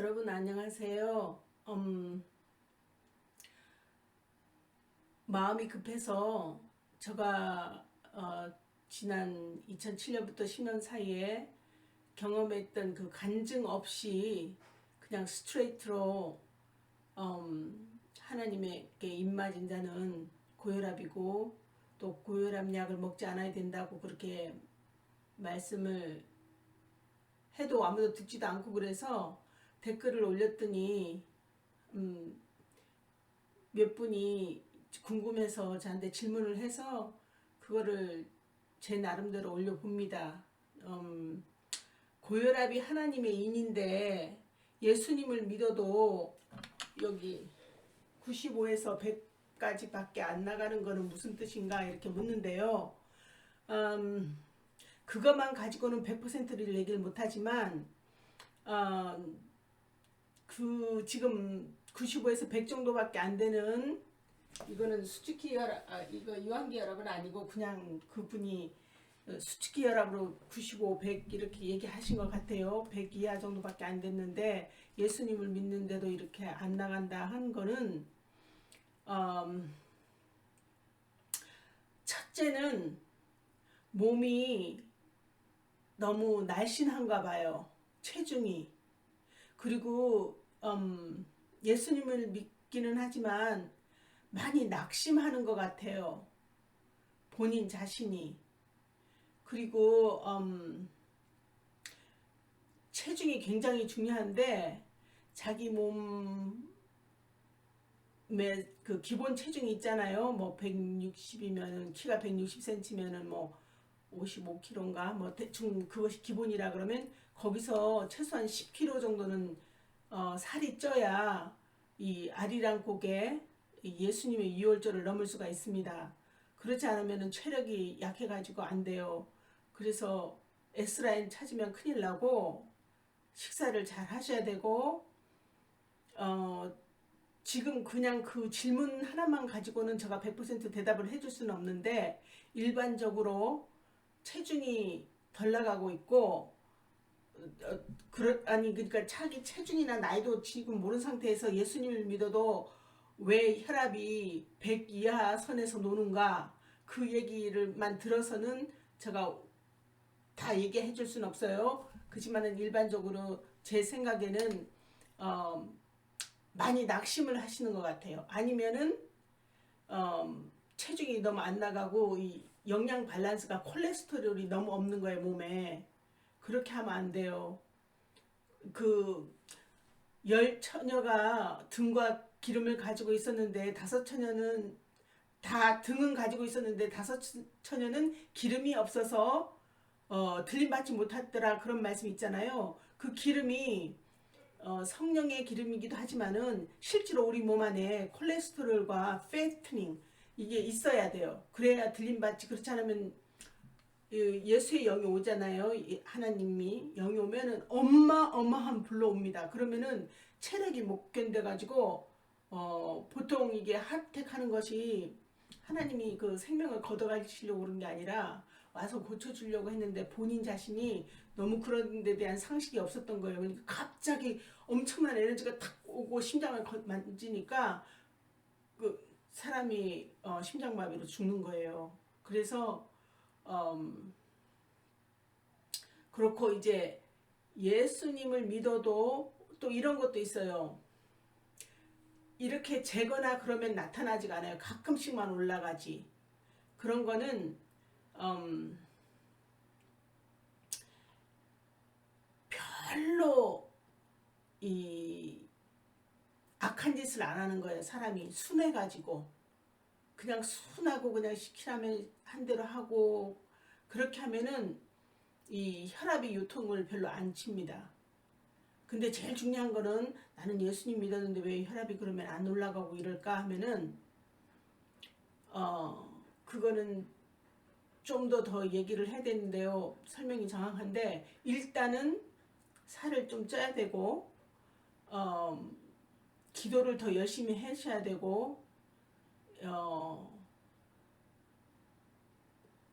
여러분 안녕하세요. 마음이 급해서 제가 지난 2007년부터 10년 사이에 경험했던 그 간증 없이 그냥 스트레이트로 하나님에게 입맞은자는 고혈압이고 또 고혈압 약을 먹지 않아야 된다고 그렇게 말씀을 해도 아무도 듣지도 않고 그래서 댓글을 올렸더니 몇 분이 궁금해서 저한테 질문을 해서 그거를 제 나름대로 올려봅니다. 고혈압이 하나님의 인인데 예수님을 믿어도 여기 95에서 100까지 밖에 안 나가는 거는 무슨 뜻인가 이렇게 묻는데요. 그것만 가지고는 100%를 얘기를 못하지만 지금 95에서 100 정도밖에 안 되는 이거는 수축기 혈압, 이거 유한기 혈압은 아니고 그냥 그분이 수축기 혈압으로 95, 100 이렇게 얘기하신 것 같아요. 100 이하 정도밖에 안 됐는데 예수님을 믿는데도 이렇게 안 나간다 한 거는 첫째는 몸이 너무 날씬한가 봐요. 체중이. 그리고 예수님을 믿기는 하지만 많이 낙심하는 것 같아요. 본인 자신이. 그리고 체중이 굉장히 중요한데 자기 몸의 그 기본 체중이 있잖아요. 뭐 160이면은 키가 160cm면은 뭐 55kg인가 뭐 대충 그것이 기본이라 그러면 거기서 최소한 10kg 정도는 살이 쪄야 이 아리랑 고개 예수님의 유월절을 넘을 수가 있습니다. 그렇지 않으면 체력이 약해가지고 안 돼요. 그래서 S라인 찾으면 큰일 나고 식사를 잘 하셔야 되고 지금 그냥 그 질문 하나만 가지고는 제가 100% 대답을 해줄 수는 없는데 일반적으로 체중이 덜 나가고 있고 그러니까 자기 체중이나 나이도 지금 모르는 상태에서 예수님을 믿어도 왜 혈압이 100 이하 선에서 노는가 그 얘기를만 들어서는 제가 다 얘기해 줄 수는 없어요. 그렇지만은 일반적으로 제 생각에는 많이 낙심을 하시는 것 같아요. 아니면은 체중이 너무 안 나가고 이 영양 밸런스가 콜레스테롤이 너무 없는 거예요, 몸에. 그렇게 하면 안 돼요. 그 열 처녀가 등과 기름을 가지고 있었는데 다섯 처녀는 다 등은 가지고 있었는데 다섯 처녀는 기름이 없어서 들림받지 못했더라 그런 말씀 있잖아요. 그 기름이 성령의 기름이기도 하지만은 실제로 우리 몸 안에 콜레스테롤과 패트닝 이게 있어야 돼요. 그래야 들림받지. 그렇지 않으면 예수의 영이 오잖아요. 하나님이 영이 오면은 어마어마한 불로 옵니다. 그러면은 체력이 못 견뎌가지고 보통 이게 하트택 하는 것이 하나님이 그 생명을 걷어가시려고 그런 게 아니라 와서 고쳐주려고 했는데 본인 자신이 너무 그런 데 대한 상식이 없었던 거예요. 그러니까 갑자기 엄청난 에너지가 탁 오고 심장을 만지니까 그 사람이 심장마비로 죽는 거예요. 그래서 그렇고 이제 예수님을 믿어도 또 이런 것도 있어요. 이렇게 재거나 그러면 나타나지가 않아요. 가끔씩만 올라가지. 그런 거는 별로 이 악한 짓을 안 하는 거예요. 사람이 순해가지고 그냥 순하고 그냥 시키라면 한 대로 하고 그렇게 하면은 이 혈압이 요통을 별로 안 칩니다. 근데 제일 중요한 거는 나는 예수님 믿었는데 왜 혈압이 그러면 안 올라가고 이럴까 하면은 그거는 좀 더 얘기를 해야 되는데요. 설명이 정확한데 일단은 살을 좀 쪄야 되고 기도를 더 열심히 하셔야 되고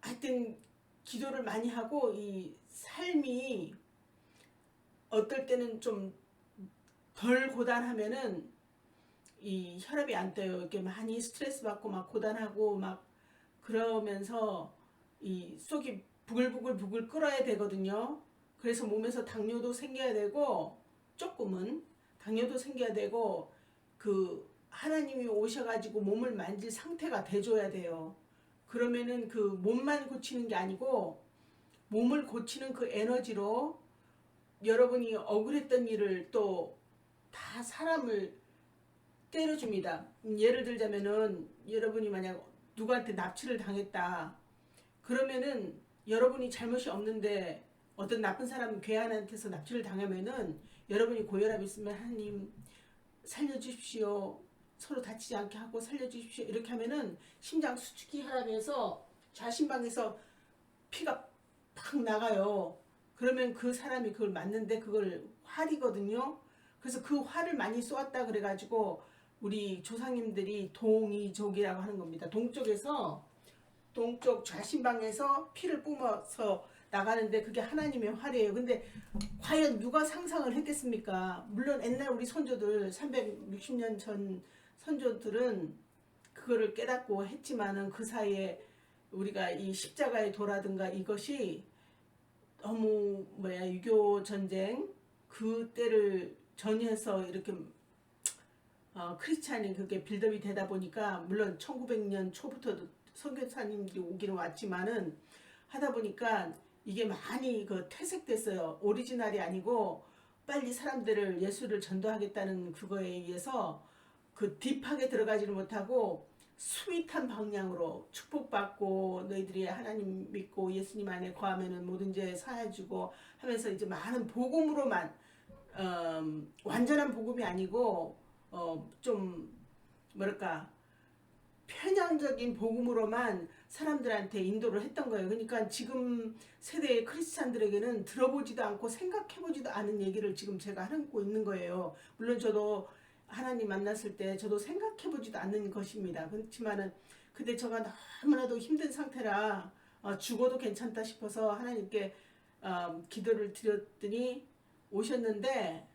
하여튼 기도를 많이 하고 이 삶이 어떨 때는 좀 덜 고단하면은 이 혈압이 안 떠요. 이렇게 많이 스트레스 받고 막 고단하고 막 그러면서 이 속이 부글부글 끓어야 되거든요. 그래서 몸에서 당뇨도 생겨야 되고 조금은 당뇨도 생겨야 되고 그 하나님이 오셔가지고 몸을 만질 상태가 돼줘야 돼요. 그러면은 그 몸만 고치는 게 아니고 몸을 고치는 그 에너지로 여러분이 억울했던 일을 또 다 사람을 때려줍니다. 예를 들자면은 여러분이 만약 누구한테 납치를 당했다. 그러면은 여러분이 잘못이 없는데 어떤 나쁜 사람 괴한한테서 납치를 당하면은 여러분이 고혈압이 있으면 하나님 살려주십시오. 서로 다치지 않게 하고 살려주십시오. 이렇게 하면은 심장 수축이 혈압에서 좌심방에서 피가 팍 나가요. 그러면 그 사람이 그걸 맞는데 그걸 활이거든요. 그래서 그 활을 많이 쏘았다 그래가지고 우리 조상님들이 동이족이라고 하는 겁니다. 동쪽 좌심방에서 피를 뿜어서 나가는데 그게 하나님의 활이에요. 근데 과연 누가 상상을 했겠습니까? 물론 옛날 우리 선조들 360년 전 선조들은 그거를 깨닫고 했지만은 그 사이에 우리가 이 십자가의 도라든가 이것이 너무 6.25 전쟁 그때를 전후해서 이렇게 크리스찬이 그게 빌드업이 되다 보니까 물론 1900년 초부터도 선교사님들이 오기는 왔지만은 하다 보니까 이게 많이 그 퇴색됐어요. 오리지널이 아니고 빨리 사람들을 예수를 전도하겠다는 그거에 의해서 그 딥하게 들어가지를 못하고 스윗한 방향으로 축복받고 너희들이 하나님 믿고 예수님 안에 거하면은 모든 죄 사해주고 하면서 이제 많은 복음으로만 완전한 복음이 아니고 좀 뭐랄까 편향적인 복음으로만 사람들한테 인도를 했던 거예요. 그러니까 지금 세대의 크리스찬들에게는 들어보지도 않고 생각해보지도 않은 얘기를 지금 제가 하고 있는 거예요. 물론 저도 하나님 만났을 때 저도 생각해보지도 않는 것입니다. 그렇지만은 근데 제가 너무나도 힘든 상태라 죽어도 괜찮다 싶어서 하나님께 기도를 드렸더니 오셨는데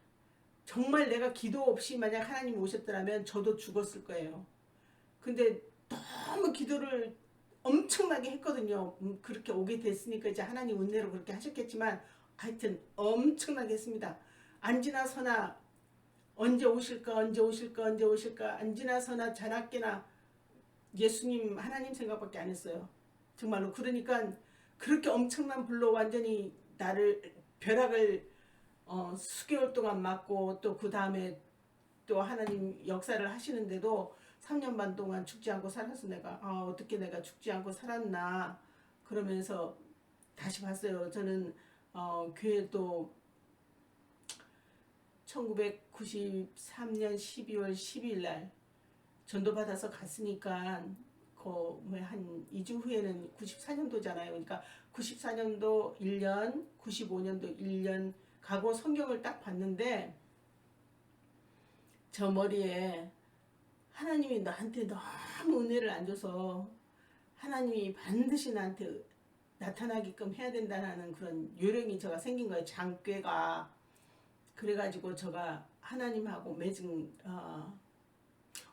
정말 내가 기도 없이 만약 하나님 오셨더라면 저도 죽었을 거예요. 근데 너무 기도를 엄청나게 했거든요. 그렇게 오게 됐으니까 이제 하나님 은혜로 그렇게 하셨겠지만 하여튼 엄청나게 했습니다. 안 지나서나 언제 오실까 안 지나서나 자나깨나 예수님 하나님 생각밖에 안 했어요. 정말로. 그러니까 그렇게 엄청난 불로 완전히 나를 벼락을 수개월 동안 맞고 또 그 다음에 또 하나님 역사를 하시는데도 3년 반 동안 죽지 않고 살아서 내가 어떻게 내가 죽지 않고 살았나 그러면서 다시 봤어요. 저는 교회도 1993년 12월 12일 날 전도받아서 갔으니까 한 2주 후에는 94년도잖아요. 그러니까 94년도 1년, 95년도 1년 가고 성경을 딱 봤는데 저 머리에 하나님이 나한테 너무 은혜를 안 줘서 하나님이 반드시 나한테 나타나게끔 해야 된다는 그런 요령이 제가 생긴 거예요. 장꾀가. 그래가지고 제가 하나님하고 맺은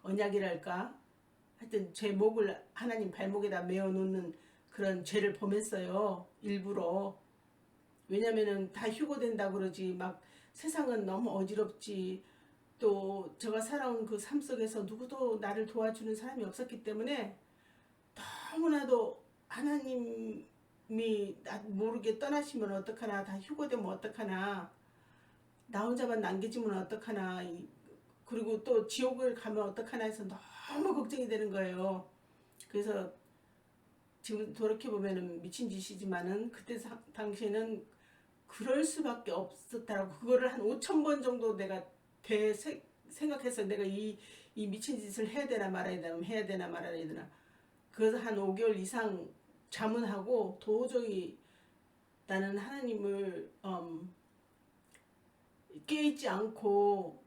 언약이랄까 하여튼 제 목을 하나님 발목에다 메어 놓는 그런 죄를 범했어요. 일부러. 왜냐면은 다 휴고된다 그러지 막 세상은 너무 어지럽지 또 제가 살아온 그 삶 속에서 누구도 나를 도와주는 사람이 없었기 때문에 너무나도 하나님이 나 모르게 떠나시면 어떡하나 다 휴고되면 어떡하나 나 혼자만 남겨지면 어떡하나 그리고 또 지옥을 가면 어떡하나 해서 너무 걱정이 되는 거예요. 그래서 지금 돌이켜보면 미친 짓이지만은 그때 당시에는 그럴 수밖에 없었다라고 그거를 한 5,000번 정도 내가 생각해서 내가 이 미친 짓을 해야 되나 말아야 되나 그래서 한 5개월 이상 자문하고 도저히 나는 하나님을 깨있지 않고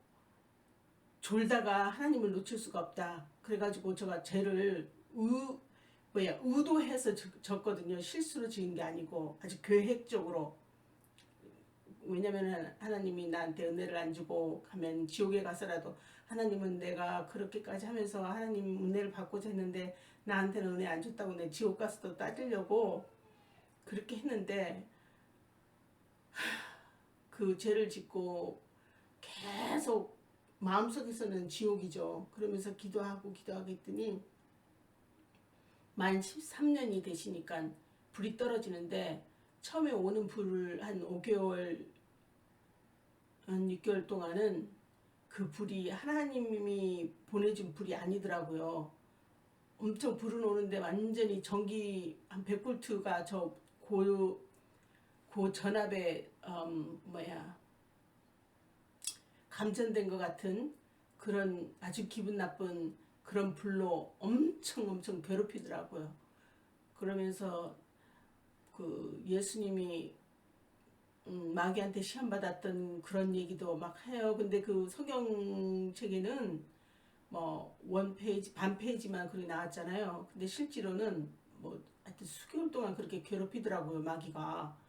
졸다가 하나님을 놓칠 수가 없다. 그래가지고 제가 죄를 의도해서 졌거든요. 실수로 지은 게 아니고 아주 계획적으로 왜냐면 하나님이 나한테 은혜를 안 주고 가면 지옥에 가서라도 하나님은 내가 그렇게까지 하면서 하나님 은혜를 받고자 했는데 나한테는 은혜 안 줬다고 내 지옥 가서도 따지려고 그렇게 했는데 그 죄를 짓고 계속 마음속에서는 지옥이죠. 그러면서 기도하고 했더니 만 13년이 되시니까 불이 떨어지는데 처음에 오는 불을 한 5개월, 한 6개월 동안은 그 불이 하나님이 보내준 불이 아니더라고요. 엄청 불은 오는데 완전히 전기 한 100볼트가 고 전압에 감전된 것 같은 그런 아주 기분 나쁜 그런 불로 엄청 괴롭히더라고요. 그러면서 그 예수님이 마귀한테 시험 받았던 그런 얘기도 막 해요. 근데 그 성경책에는 뭐 원 페이지 반 페이지만 그렇게 나왔잖아요. 근데 실제로는 뭐 하여튼 수개월 동안 그렇게 괴롭히더라고요, 마귀가.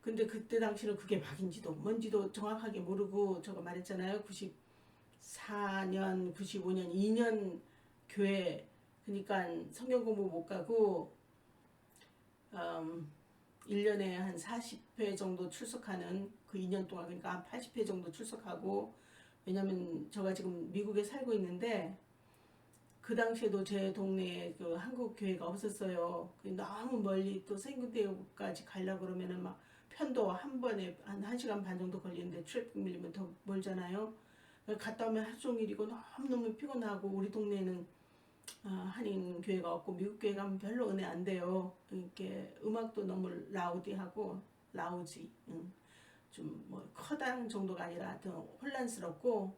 근데 그때 당시는 그게 마귀인지도 뭔지도 정확하게 모르고 저거 말했잖아요. 94년, 95년 2년 교회, 그러니까 성경 공부 못 가고 1년에 한 40회 정도 출석하는 그 2년 동안, 그러니까 한 80회 정도 출석하고, 왜냐면 제가 지금 미국에 살고 있는데 그 당시에도 제 동네에 그 한국 교회가 없었어요. 너무 멀리 또 생군대교까지 가려고 그러면은 막 편도 한 번에 한 1시간 반 정도 걸리는데 트래픽 밀리면 더 멀잖아요. 갔다 오면 하루 종일이고 너무너무 피곤하고, 우리 동네에는 한인 교회가 없고 미국 교회 가면 별로 은혜 안 돼요. 이렇게 음악도 너무 라우디하고 라우지, 좀 뭐 커다란 정도가 아니라 더 혼란스럽고,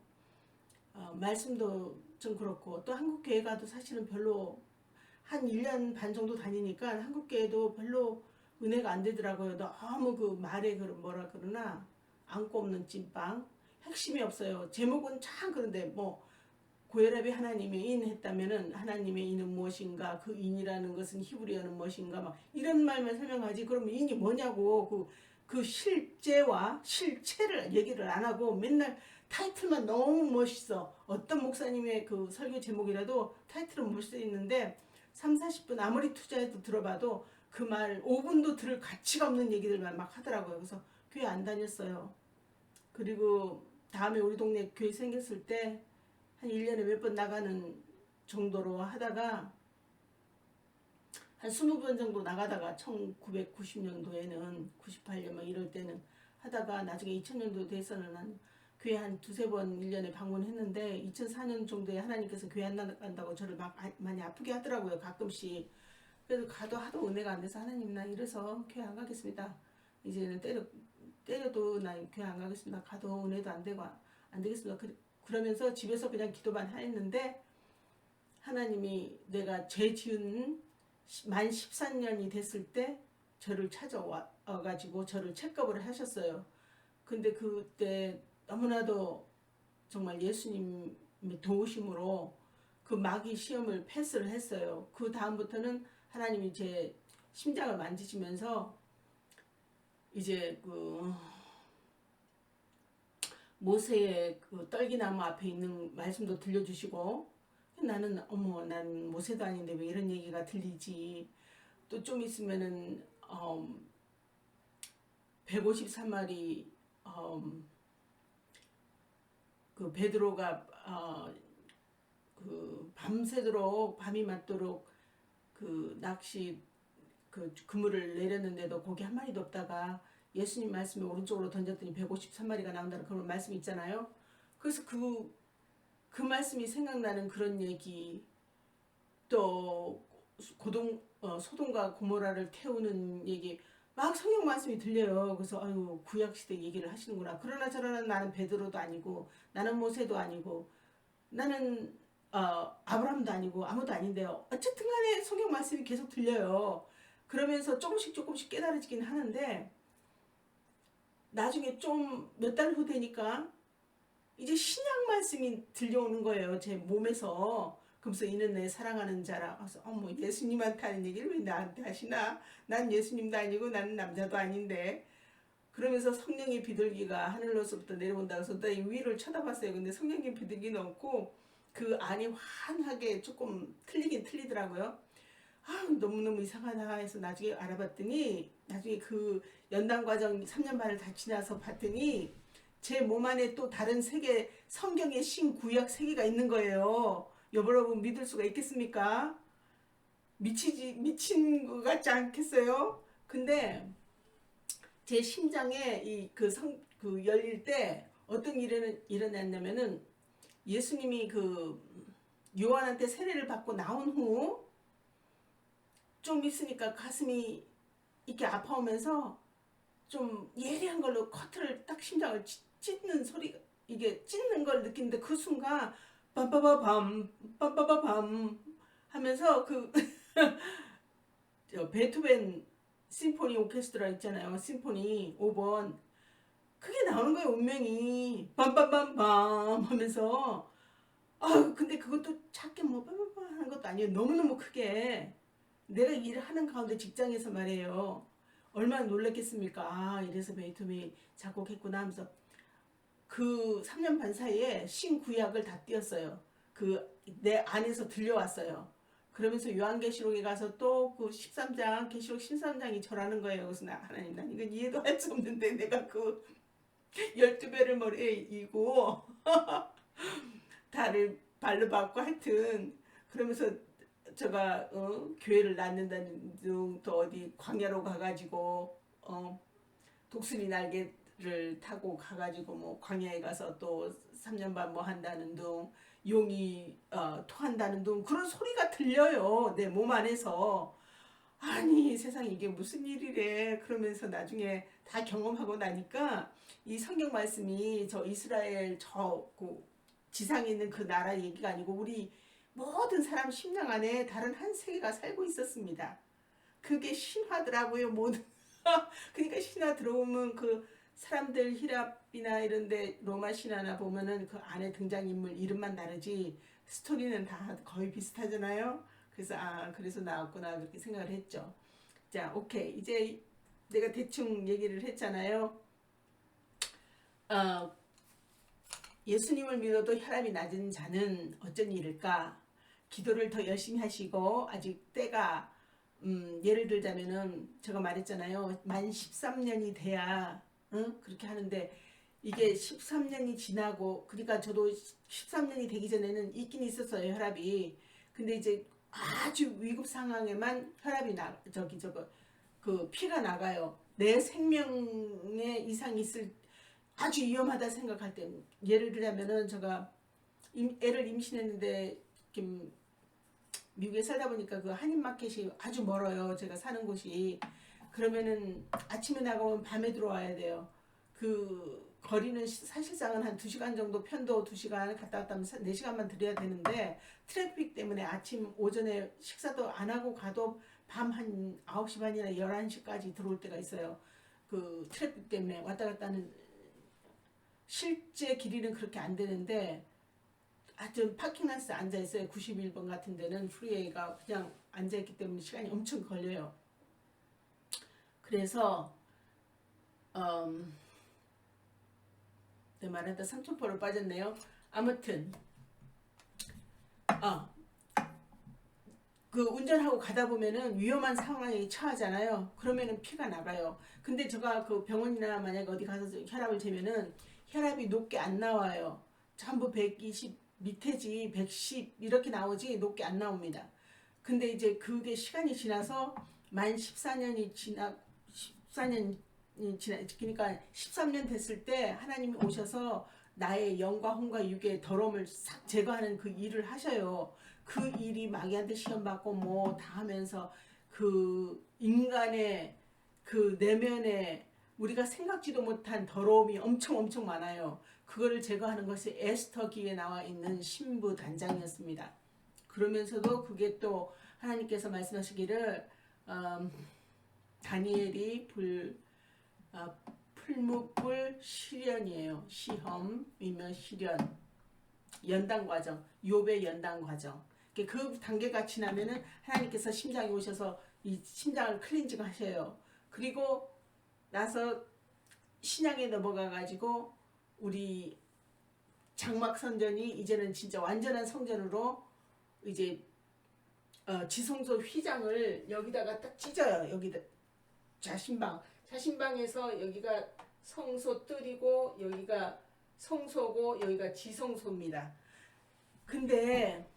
말씀도 좀 그렇고, 또 한국 교회 가도 사실은 별로 한 1년 반 정도 다니니까 한국 교회도 별로 은혜가 안 되더라고요. 너무 그 말에 뭐라 그러나 안고 없는 찐빵, 핵심이 없어요. 제목은 참 그런데 뭐 고혈압이 하나님의 인 했다면은 하나님의 인은 무엇인가, 그 인이라는 것은 히브리어는 무엇인가, 막 이런 말만 설명하지 그러면 인이 뭐냐고 그 실제와 실체를 얘기를 안 하고 맨날 타이틀만 너무 멋있어. 어떤 목사님의 그 설교 제목이라도 타이틀은 멋있어 있는데 3, 40분 아무리 투자해도 들어봐도 그 말 5분도 들을 가치가 없는 얘기들만 막 하더라고요. 그래서 교회 안 다녔어요. 그리고 다음에 우리 동네 교회 생겼을 때 한 1년에 몇 번 나가는 정도로 하다가 한 20번 정도 나가다가 1990년도에는 98년 막 이럴 때는 하다가 나중에 2000년도 돼서는 한 교회 한 두세 번 1년에 방문했는데 2004년 정도에 하나님께서 교회 안 나간다고 저를 막 많이 아프게 하더라고요, 가끔씩. 그래서 가도 하도 은혜가 안 돼서 하나님 나 이래서 교회 안 가겠습니다. 이제는 때려도 나 교회 안 가겠습니다. 가도 은혜도 안 되고 안 되겠습니다. 그러면서 집에서 그냥 기도만 했는데 하나님이 내가 죄 지은 만 14년이 됐을 때 저를 찾아와가지고 저를 체크업을 하셨어요. 근데 그때 너무나도 정말 예수님의 도우심으로 그 마귀 시험을 패스를 했어요. 그 다음부터는 하나님이 제 심장을 만지시면서 이제 그 모세의 그 떨기나무 앞에 있는 말씀도 들려주시고, 나는 어머 난 모세도 아닌데 왜 이런 얘기가 들리지. 또 좀 있으면은 153마리 그 베드로가 그 밤새도록 밤이 맞도록 그 낚시 그 그물을 내렸는데도 고기 한 마리도 없다가 예수님 말씀에 오른쪽으로 던졌더니 153마리가 나온다는 그런 말씀이 있잖아요. 그래서 그 말씀이 생각나는 그런 얘기, 또 소돔과 고모라를 태우는 얘기, 막 성경 말씀이 들려요. 그래서 아유 구약 시대 얘기를 하시는구나. 그러나 저러나 나는 베드로도 아니고 나는 모세도 아니고 나는 아브라함도 아니고 아무도 아닌데요. 어쨌든 간에 성경 말씀이 계속 들려요. 그러면서 조금씩 깨달아지긴 하는데 나중에 좀 몇 달 후 되니까 이제 신약 말씀이 들려오는 거예요, 제 몸에서. 그러면서 이는 내 사랑하는 자라. 그래서 어머 예수님한테 하는 얘기를 왜 나한테 하시나? 난 예수님도 아니고 나는 남자도 아닌데. 그러면서 성령의 비둘기가 하늘로서부터 내려온다고 해서 나 위를 쳐다봤어요. 근데 성령의 비둘기는 없고 그 안이 환하게 조금 틀리긴 틀리더라고요. 아, 너무너무 이상하다 해서 나중에 알아봤더니 나중에 그 연단 과정 3년 반을 다 지나서 봤더니 제 몸 안에 또 다른 세계 성경의 신구약 세계가 있는 거예요. 여러분 믿을 수가 있겠습니까? 미친 것 같지 않겠어요? 근데 제 심장에 그 열릴 때 어떤 일이 일어났냐면은 예수님이 그 요한한테 세례를 받고 나온 후 좀 있으니까 가슴이 이렇게 아파오면서 좀 예리한 걸로 커트를 딱 심장을 찢는 소리가 이게 찢는 걸 느끼는데 그 순간 빰빠바밤 빰빠바밤 하면서 그 베토벤 심포니 오케스트라 있잖아요. 심포니 5번 그게 나오는 거예요. 운명이 빰빰빰빰 하면서 근데 그것도 작게 뭐 빰빰빰 하는 것도 아니에요. 너무너무 크게 내가 일을 하는 가운데 직장에서 말이에요. 얼마나 놀랐겠습니까? 이래서 베토벤이 작곡했구나 하면서 그 3년 반 사이에 신구약을 다 띄었어요. 그 내 안에서 들려왔어요. 그러면서 요한계시록에 가서 또 그 13장 계시록 13장이 절하는 거예요. 그래서 하나님 난 이건 이해도 할 수 없는데 내가 그 12배를 머리에 이고 달을 발로 받고 하여튼 그러면서 제가 교회를 낳는다는 둥 또 어디 광야로 가가지고 독수리 날개를 타고 가가지고 뭐 광야에 가서 또 3년 반 뭐 한다는 둥 용이 토한다는 둥 그런 소리가 들려요. 내 몸 안에서. 아니 세상에 이게 무슨 일이래. 그러면서 나중에 다 경험하고 나니까 이 성경 말씀이 저 이스라엘 그 지상에 있는 그 나라 얘기가 아니고 우리 모든 사람 심령 안에 다른 한 세계가 살고 있었습니다. 그게 신화더라고요. 모든 그러니까 신화 들어오면 그 사람들 히랍이나 이런데 로마 신화나 보면은 그 안에 등장인물 이름만 다르지 스토리는 다 거의 비슷하잖아요. 그래서 그래서 나왔구나 그렇게 생각을 했죠. 자, 오케이. 이제 내가 대충 얘기를 했잖아요. 예수님을 믿어도 혈압이 낮은 자는 어쩐 일일까? 기도를 더 열심히 하시고 아직 때가 예를 들자면은 제가 말했잖아요. 만 13년이 돼야 그렇게 하는데 이게 13년이 지나고 그러니까 저도 13년이 되기 전에는 있긴 있었어요. 혈압이. 근데 이제 아주 위급 상황에만 혈압이 그 피가 나가요. 내 생명에 이상이 있을 아주 위험하다 생각할 때 예를 들자면은 제가 애를 임신했는데 미국에 살다 보니까 그 한인마켓이 아주 멀어요. 제가 사는 곳이. 그러면은 아침에 나가면 밤에 들어와야 돼요. 그 거리는 사실상은 한 2시간 정도 편도 2시간 갔다 왔다 하면 4시간만 들여야 되는데 트래픽 때문에 아침 오전에 식사도 안 하고 가도 밤 한 9시 반이나 11시까지 들어올 때가 있어요. 그 트래픽 때문에 왔다 갔다 하는 실제 길이는 그렇게 안 되는데 하여튼 파킹란스 앉아있어요. 91번 같은 데는 프리웨이가 그냥 앉아있기 때문에 시간이 엄청 걸려요. 그래서 내 말하다 삼천포로 빠졌네요. 아무튼 그 운전하고 가다 보면은 위험한 상황에 처하잖아요. 그러면은 피가 나가요. 근데 제가 그 병원이나 만약에 어디 가서 혈압을 재면은 혈압이 높게 안 나와요. 전부 120 밑에지 110 이렇게 나오지 높게 안 나옵니다. 근데 이제 그게 시간이 지나서 만 14년이 지나 14년이 지나 그러니까 13년 됐을 때 하나님이 오셔서 나의 영과 혼과 육의 더러움을 싹 제거하는 그 일을 하셔요. 그 일이 마귀한테 시험 받고 뭐 다 하면서 그 인간의 그 내면에 우리가 생각지도 못한 더러움이 엄청 많아요. 그거를 제거하는 것이 에스더기에 나와 있는 신부 단장이었습니다. 그러면서도 그게 또 하나님께서 말씀하시기를 다니엘이 풀무불 시련이에요. 시험이면 시련. 연단 과정, 욥의 연단 과정. 그 단계가 지나면은 하나님께서 심장에 오셔서 이 심장을 클렌징 하셔요. 그리고 나서 신약에 넘어가 가지고 우리 장막 선전이 이제는 진짜 완전한 성전으로 이제 지성소 휘장을 여기다가 딱 찢어요. 여기다 자신방에서 여기가 성소 뜰이고 여기가 성소고 여기가 지성소입니다. 근데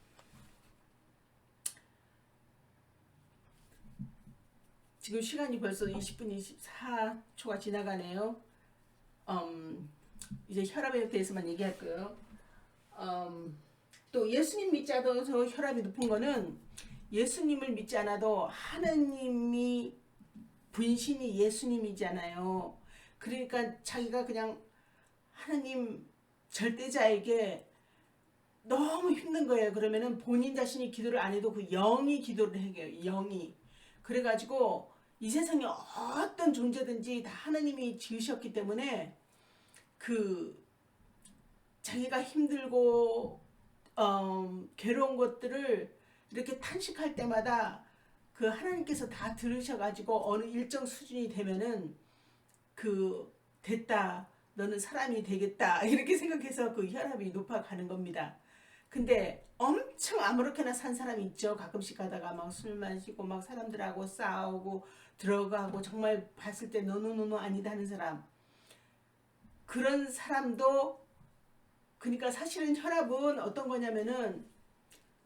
지금 시간이 벌써 20분 24초가 지나가네요. 이제 혈압에 대해서만 얘기할 거예요. 또 예수님 믿지 않아도 혈압이 높은 거는 예수님을 믿지 않아도 하나님이 분신이 예수님이잖아요. 그러니까 자기가 그냥 하나님 절대자에게 너무 힘든 거예요. 그러면은 본인 자신이 기도를 안 해도 그 영이 기도를 해요. 영이. 그래가지고 이 세상에 어떤 존재든지 다 하나님이 지으셨기 때문에 그 자기가 힘들고 괴로운 것들을 이렇게 탄식할 때마다 그 하나님께서 다 들으셔가지고 어느 일정 수준이 되면은 그 됐다 너는 사람이 되겠다 이렇게 생각해서 그 혈압이 높아가는 겁니다. 근데 엄청 아무렇게나 산 사람이 있죠. 가끔씩 가다가 막 술 마시고 막 사람들하고 싸우고 들어가고 정말 봤을 때 노노노노 아니다 하는 사람. 그런 사람도 그러니까 사실은 혈압은 어떤 거냐면은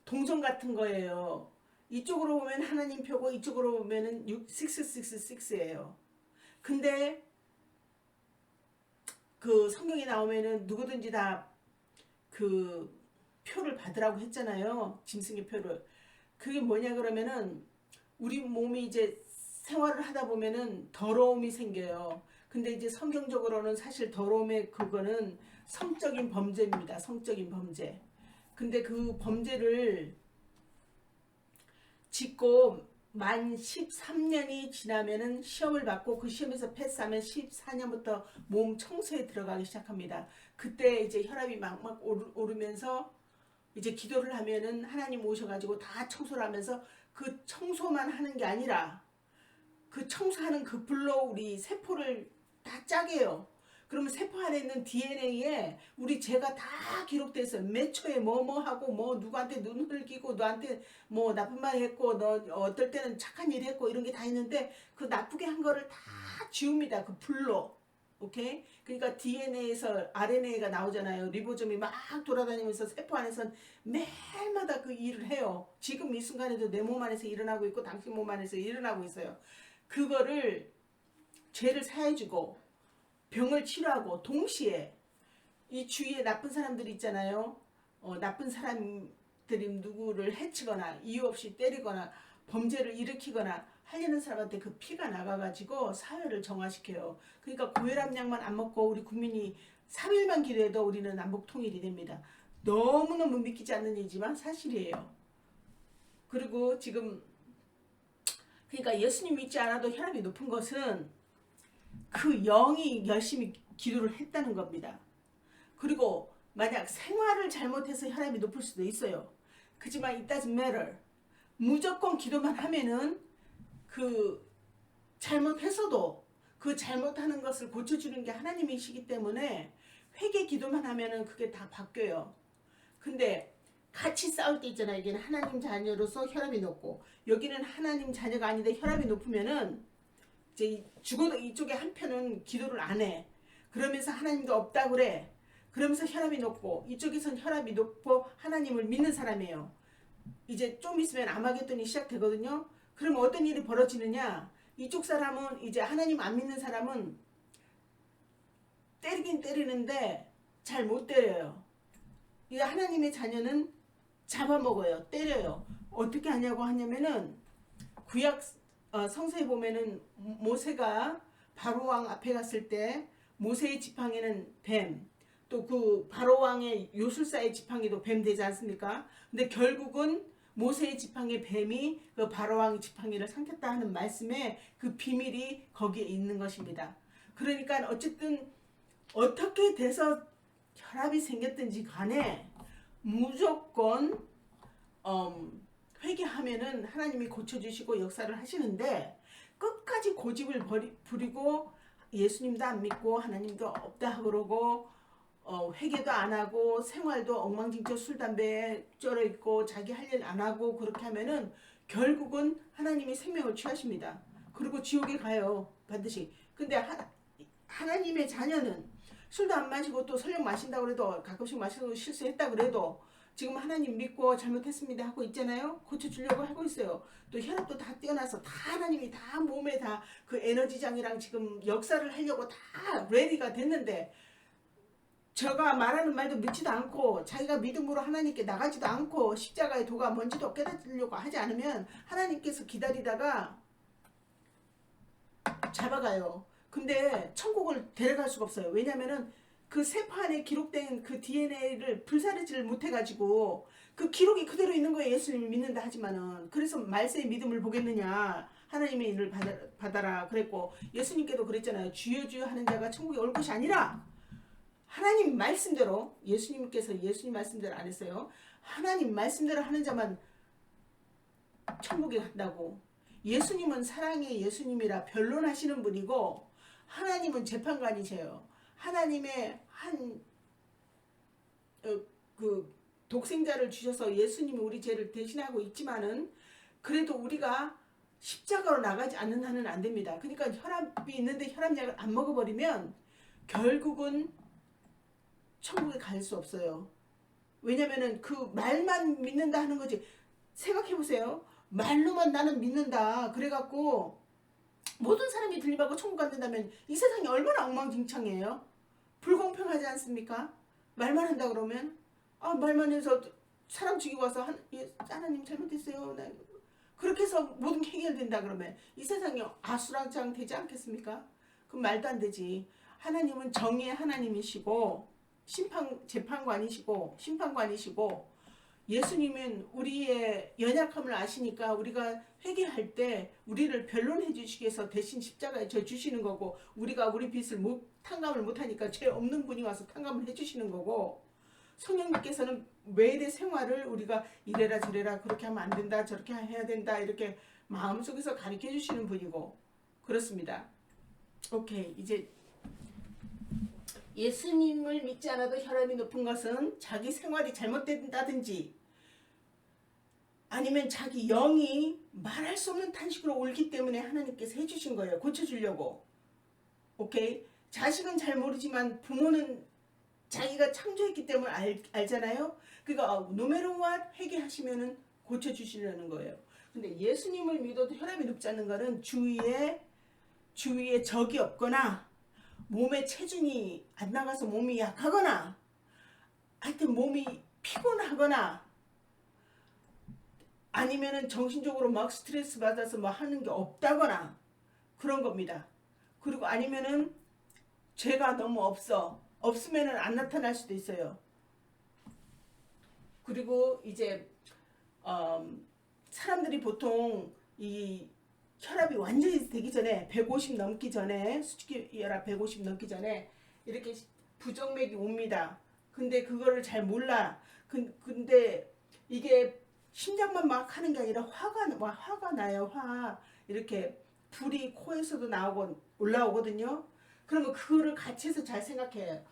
동전 같은 거예요. 이쪽으로 보면 하나님 표고 이쪽으로 보면은 666예요. 근데 그 성경에 나오면은 누구든지 다 그 표를 받으라고 했잖아요. 짐승의 표를. 그게 뭐냐 그러면은 우리 몸이 이제 생활을 하다 보면은 더러움이 생겨요. 근데 이제 성경적으로는 사실 더러움의 그거는 성적인 범죄입니다. 성적인 범죄. 근데 그 범죄를 짓고 만 13년이 지나면은 시험을 받고 그 시험에서 패스하면 14년부터 몸 청소에 들어가기 시작합니다. 그때 이제 혈압이 막 오르면서 이제 기도를 하면은 하나님 오셔가지고 다 청소를 하면서 그 청소만 하는 게 아니라 그 청소하는 그 불로 우리 세포를 다 짜게요. 그러면 세포 안에 있는 DNA에 우리 죄가 다 기록돼서 몇 초에 뭐 하고 뭐 누구한테 눈 흘기고 너한테 뭐 나쁜 말 했고 너 어떨 때는 착한 일 했고 이런 게 다 있는데 그 나쁘게 한 거를 다 지웁니다. 그 불로. 오케이? 그러니까 DNA에서 RNA가 나오잖아요. 리보좀이 막 돌아다니면서 세포 안에선 매일마다 그 일을 해요. 지금 이 순간에도 내 몸 안에서 일어나고 있고 당신 몸 안에서 일어나고 있어요. 그거를 죄를 사해주고 병을 치료하고 동시에 이 주위에 나쁜 사람들이 있잖아요. 나쁜 사람들이 누구를 해치거나 이유 없이 때리거나 범죄를 일으키거나 하려는 사람한테 그 피가 나가가지고 사회를 정화시켜요. 그러니까 고혈압약만 안 먹고 우리 국민이 3일만 기도해도 우리는 남북 통일이 됩니다. 너무너무 믿기지 않는 일이지만 사실이에요. 그리고 지금 그러니까 예수님 믿지 않아도 혈압이 높은 것은 그 영이 열심히 기도를 했다는 겁니다. 그리고 만약 생활을 잘못해서 혈압이 높을 수도 있어요. 그지만 it doesn't matter. 무조건 기도만 하면은 그 잘못해서도 그 잘못하는 것을 고쳐주는 게 하나님이시기 때문에 회개 기도만 하면은 그게 다 바뀌어요. 근데 같이 싸울 때 있잖아요. 여기는 하나님 자녀로서 혈압이 높고 여기는 하나님 자녀가 아닌데 혈압이 높으면은 이제 죽어도 이쪽에 한편은 기도를 안 해. 그러면서 하나님도 없다 그래. 그러면서 혈압이 높고 이쪽에선 혈압이 높고 하나님을 믿는 사람이에요. 이제 좀 있으면 아마겟돈이 시작되거든요. 그럼 어떤 일이 벌어지느냐? 이쪽 사람은 이제 하나님 안 믿는 사람은 때리긴 때리는데 잘 못 때려요. 이 하나님의 자녀는 잡아먹어요. 때려요. 어떻게 하냐고 하냐면은 구약 성서에 보면은 모세가 바로왕 앞에 갔을 때 모세의 지팡이는 뱀, 또 그 바로왕의 요술사의 지팡이도 뱀 되지 않습니까? 근데 결국은 모세의 지팡이 뱀이 그 바로왕의 지팡이를 삼켰다 하는 말씀에 그 비밀이 거기에 있는 것입니다. 그러니까 어쨌든 어떻게 돼서 혈압이 생겼든지 간에 무조건 회개하면은 하나님이 고쳐주시고 역사를 하시는데 끝까지 고집을 부리고 예수님도 안 믿고 하나님도 없다 그러고 회개도 안 하고 생활도 엉망진창 술 담배에 쩔어 있고 자기 할 일 안 하고 그렇게 하면은 결국은 하나님이 생명을 취하십니다. 그리고 지옥에 가요. 반드시. 근데 하나님의 자녀는 술도 안 마시고 또 설령 마신다 그래도 가끔씩 마시고 실수했다 그래도 지금 하나님 믿고 잘못했습니다 하고 있잖아요. 고쳐주려고 하고 있어요. 또 혈압도 다 뛰어나서 다 하나님이 다 몸에 다 그 에너지장이랑 지금 역사를 하려고 다 레디가 됐는데 저가 말하는 말도 믿지도 않고 자기가 믿음으로 하나님께 나가지도 않고 십자가의 도가 뭔지도 깨닫으려고 하지 않으면 하나님께서 기다리다가 잡아가요. 근데 천국을 데려갈 수가 없어요. 왜냐면은 그 세판에 기록된 그 DNA를 불사르지를 못해가지고 그 기록이 그대로 있는 거예요. 예수님을 믿는다 하지만은. 그래서 말세의 믿음을 보겠느냐. 하나님의 일을 받아라 그랬고 예수님께도 그랬잖아요. 주여 주여 하는 자가 천국에 올 것이 아니라 하나님 말씀대로 예수님께서 예수님 말씀대로 안 했어요. 하나님 말씀대로 하는 자만 천국에 간다고. 예수님은 사랑의 예수님이라 변론하시는 분이고 하나님은 재판관이세요. 하나님의 그 독생자를 주셔서 예수님이 우리 죄를 대신하고 있지만은 그래도 우리가 십자가로 나가지 않는 한은 안 됩니다. 그러니까 혈압이 있는데 혈압약을 안 먹어버리면 결국은 천국에 갈 수 없어요. 왜냐면은 그 말만 믿는다 하는 거지. 생각해보세요. 말로만 나는 믿는다 그래갖고 모든 사람이 들림받고 천국 간다면 이 세상이 얼마나 엉망진창이에요. 불공평하지 않습니까? 말만 한다 그러면 말만 해서 사람 죽이고 와서 하나님 잘못했어요. 그렇게 해서 모든 게 해결된다 그러면 이 세상이 아수라장 되지 않겠습니까? 그럼 말도 안 되지. 하나님은 정의의 하나님이시고 재판관이시고 심판관이시고 예수님은 우리의 연약함을 아시니까 우리가 회개할 때 우리를 변론해 주시기 위해서 대신 십자가에 져 주시는 거고 우리가 우리 빚을 탕감을 못하니까 죄 없는 분이 와서 탕감을 해주시는 거고 성령님께서는 매일의 생활을 우리가 이래라 저래라 그렇게 하면 안 된다 저렇게 해야 된다 이렇게 마음속에서 가르쳐 주시는 분이고 그렇습니다. 오케이 이제 예수님을 믿지 않아도 혈압이 높은 것은 자기 생활이 잘못된다든지 아니면 자기 영이 말할 수 없는 탄식으로 울기 때문에 하나님께서 해주신 거예요. 고쳐주려고. 오케이? 자식은 잘 모르지만 부모는 자기가 창조했기 때문에 알잖아요. 그러니까 노메로 what 회개하시면은 고쳐주시려는 거예요. 근데 예수님을 믿어도 혈압이 높지 않는 거는 주위에 적이 없거나 몸에 체중이 안 나가서 몸이 약하거나 하여튼 몸이 피곤하거나 아니면은 정신적으로 막 스트레스 받아서 뭐 하는 게 없다거나 그런 겁니다. 그리고 아니면은 죄가 너무 없으면은 안 나타날 수도 있어요. 그리고 이제 사람들이 보통 이 혈압이 완전히 되기 전에 150 넘기 전에 수축기 혈압 150 넘기 전에 이렇게 부정맥이 옵니다. 근데 그거를 잘 몰라. 근데 이게 심장만 막 하는 게 아니라 화가 나요. 이렇게 불이 코에서도 나오고 올라오거든요. 그러면 그거를 같이 해서 잘 생각해요.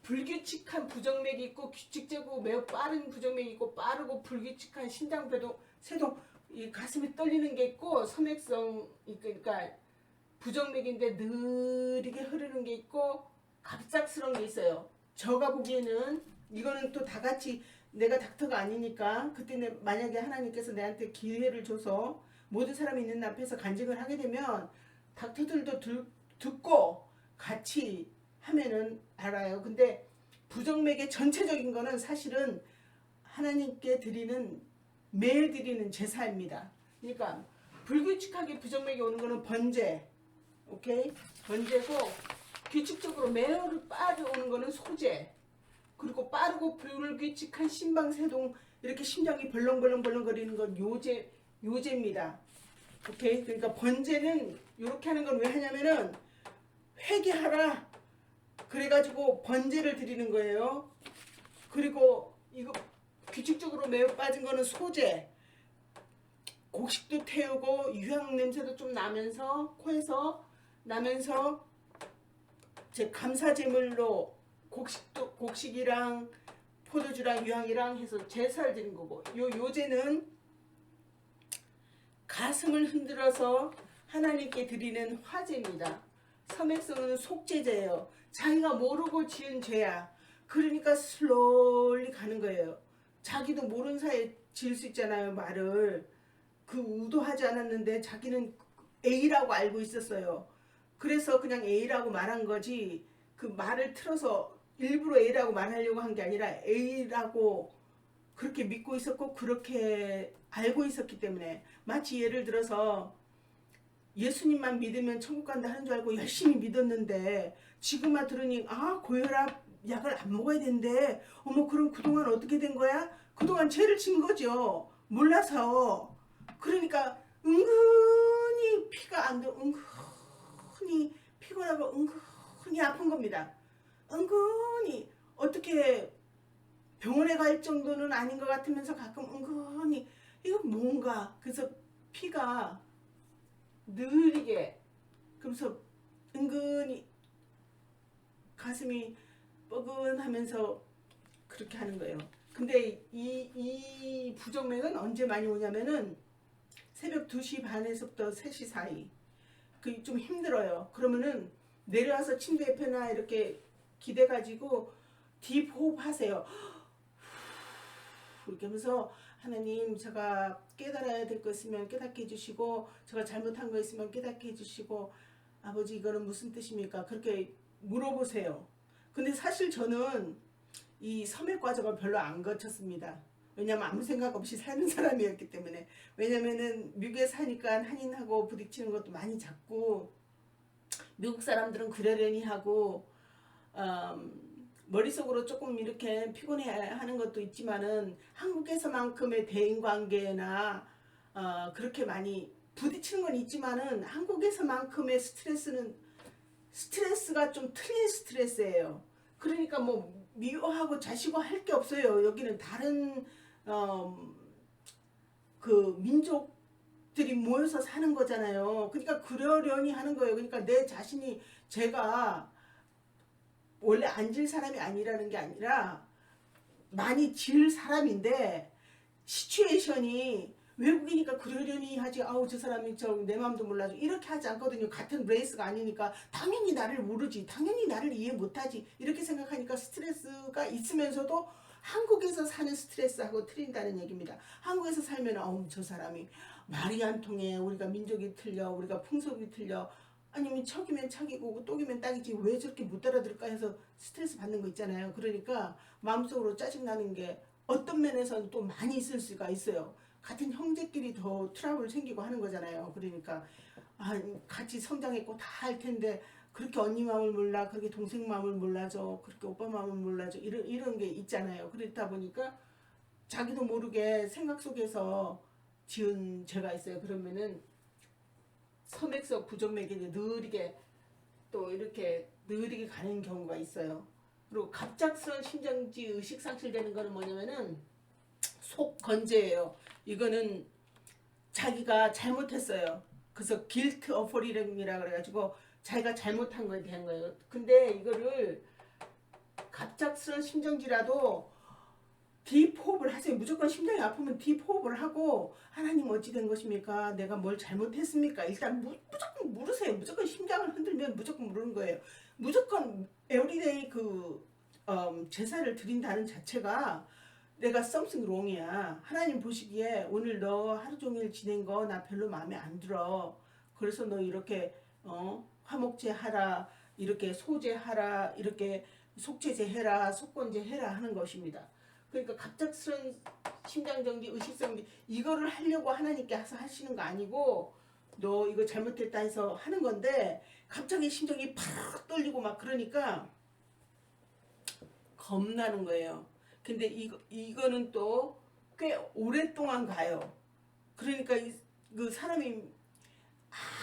불규칙한 부정맥이 있고 규칙적이고 매우 빠른 부정맥이 있고 빠르고 불규칙한 심장 세동 이 가슴이 떨리는 게 있고 섬액성 그러니까 부정맥인데 느리게 흐르는 게 있고 갑작스러운 게 있어요. 제가 보기에는 이거는 또 다 같이 내가 닥터가 아니니까 그때는 만약에 하나님께서 내한테 기회를 줘서 모든 사람이 있는 앞에서 간증을 하게 되면 닥터들도 듣고 같이 하면은 알아요. 근데 부정맥의 전체적인 거는 사실은 하나님께 매일 드리는 제사입니다. 그러니까 불규칙하게 부정맥이 오는 거는 번제, 오케이? 번제고 규칙적으로 매우 빠르게 오는 거는 소제. 그리고 빠르고 불규칙한 심방세동 이렇게 심장이 벌렁벌렁 거리는 건 요제입니다. 오케이? 그러니까 번제는 이렇게 하는 건 왜 하냐면은 회개하라. 그래가지고 번제를 드리는 거예요. 그리고 이거 규칙적으로 매우 빠진 거는 소제. 곡식도 태우고 유향 냄새도 좀 나면서 코에서 나면서 제 감사제물로 곡식이랑 포도주랑 유향이랑 해서 제사를 드린 거고, 요제는 가슴을 흔들어서 하나님께 드리는 화제입니다. 섬액성은 속죄제예요. 자기가 모르고 지은 죄야. 그러니까 슬로리 가는 거예요. 자기도 모르는 사이에 지을 수 있잖아요, 말을. 그 의도하지 않았는데 자기는 A라고 알고 있었어요. 그래서 그냥 A라고 말한 거지, 그 말을 틀어서 일부러 A라고 말하려고 한 게 아니라 A라고 그렇게 믿고 있었고 그렇게 알고 있었기 때문에, 마치 예를 들어서 예수님만 믿으면 천국 간다 하는 줄 알고 열심히 믿었는데 지금만 들으니 고혈압 약을 안 먹어야 된대. 어머, 그럼 그동안 어떻게 된 거야? 그동안 죄를 진 거죠. 몰라서. 그러니까 은근히 피가 안 들어, 은근히 피곤하고 은근히 아픈 겁니다. 은근히 어떻게 병원에 갈 정도는 아닌 것 같으면서 가끔 은근히 이거 뭔가, 그래서 피가 느리게, 그래서 은근히 가슴이 뻐근하면서 그렇게 하는 거예요. 근데 이 부정맥은 언제 많이 오냐면은 새벽 2시 반에서부터 3시 사이. 그 좀 힘들어요. 그러면은 내려와서 침대 옆에나 이렇게 기대가지고 딥호흡 하세요. 이렇게 하면서 하나님, 제가 깨달아야 될 거 있으면 깨닫게 해주시고, 제가 잘못한 거 있으면 깨닫게 해주시고, 아버지 이거는 무슨 뜻입니까? 그렇게 물어보세요. 근데 사실 저는 이 섬액 과정을 별로 안 거쳤습니다. 왜냐면 아무 생각 없이 사는 사람이었기 때문에. 왜냐면은 미국에 사니까 한인하고 부딪히는 것도 많이 작고, 미국 사람들은 그러려니 하고, 머릿속으로 조금 이렇게 피곤해 하는 것도 있지만은 한국에서만큼의 대인관계나 그렇게 많이 부딪히는 건 있지만은 한국에서만큼의 스트레스가 좀 틀린 스트레스예요. 그러니까 뭐 미워하고 자시고 할 게 없어요. 여기는 다른 그 민족들이 모여서 사는 거잖아요. 그러니까 그러려니 하는 거예요. 그러니까 내 자신이, 제가 원래 안 질 사람이 아니라는 게 아니라 많이 질 사람인데, 시츄에이션이 외국이니까 그러려니 하지, 아우 저 사람이 내 마음도 몰라줘, 이렇게 하지 않거든요. 같은 레이스가 아니니까 당연히 나를 모르지, 당연히 나를 이해 못하지, 이렇게 생각하니까 스트레스가 있으면서도 한국에서 사는 스트레스하고 틀린다는 얘기입니다. 한국에서 살면 아우 저 사람이 말이 안 통해, 우리가 민족이 틀려, 우리가 풍속이 틀려, 아니면 척이면 척이고 똑이면 딱이지 왜 저렇게 못 알아들을까 해서 스트레스 받는 거 있잖아요. 그러니까 마음속으로 짜증나는 게 어떤 면에서는 또 많이 있을 수가 있어요. 같은 형제끼리 더 트러블 생기고 하는 거잖아요. 그러니까 같이 성장했고 다 할 텐데 그렇게 언니 마음을 몰라, 그렇게 동생 마음을 몰라줘, 그렇게 오빠 마음을 몰라줘, 이런 게 있잖아요. 그렇다 보니까 자기도 모르게 생각 속에서 지은 죄가 있어요. 그러면은 섬액석 부정맥이 느리게 또 이렇게 느리게 가는 경우가 있어요. 그리고 갑작스러운 심장지 의식 상실되는 거는 뭐냐면은 속 건재예요. 이거는 자기가 잘못했어요. 그래서 guilt offering이라 그래가지고 자기가 잘못한 거에 대한 거예요. 근데 이거를 갑작스러운 심정지라도 딥호흡을 하세요. 무조건 심장이 아프면 딥호흡을 하고, 하나님 어찌 된 것입니까? 내가 뭘 잘못했습니까? 일단 무조건 물으세요. 무조건 심장을 흔들면 무조건 물는 거예요. 무조건 에브리데이 제사를 드린다는 자체가 내가 something wrong이야. 하나님 보시기에 오늘 너 하루 종일 지낸 거 나 별로 마음에 안 들어. 그래서 너 이렇게 화목제 하라, 이렇게 소제 하라, 이렇게 속죄제 해라, 속건제 해라 하는 것입니다. 그러니까 갑작스러운 심장정지, 의식정지 이거를 하려고 하나님께 하시는 거 아니고, 너 이거 잘못했다 해서 하는 건데 갑자기 심장이 팍 떨리고 막 그러니까 겁나는 거예요. 근데 이거는 또 꽤 오랫동안 가요. 그러니까 그 사람이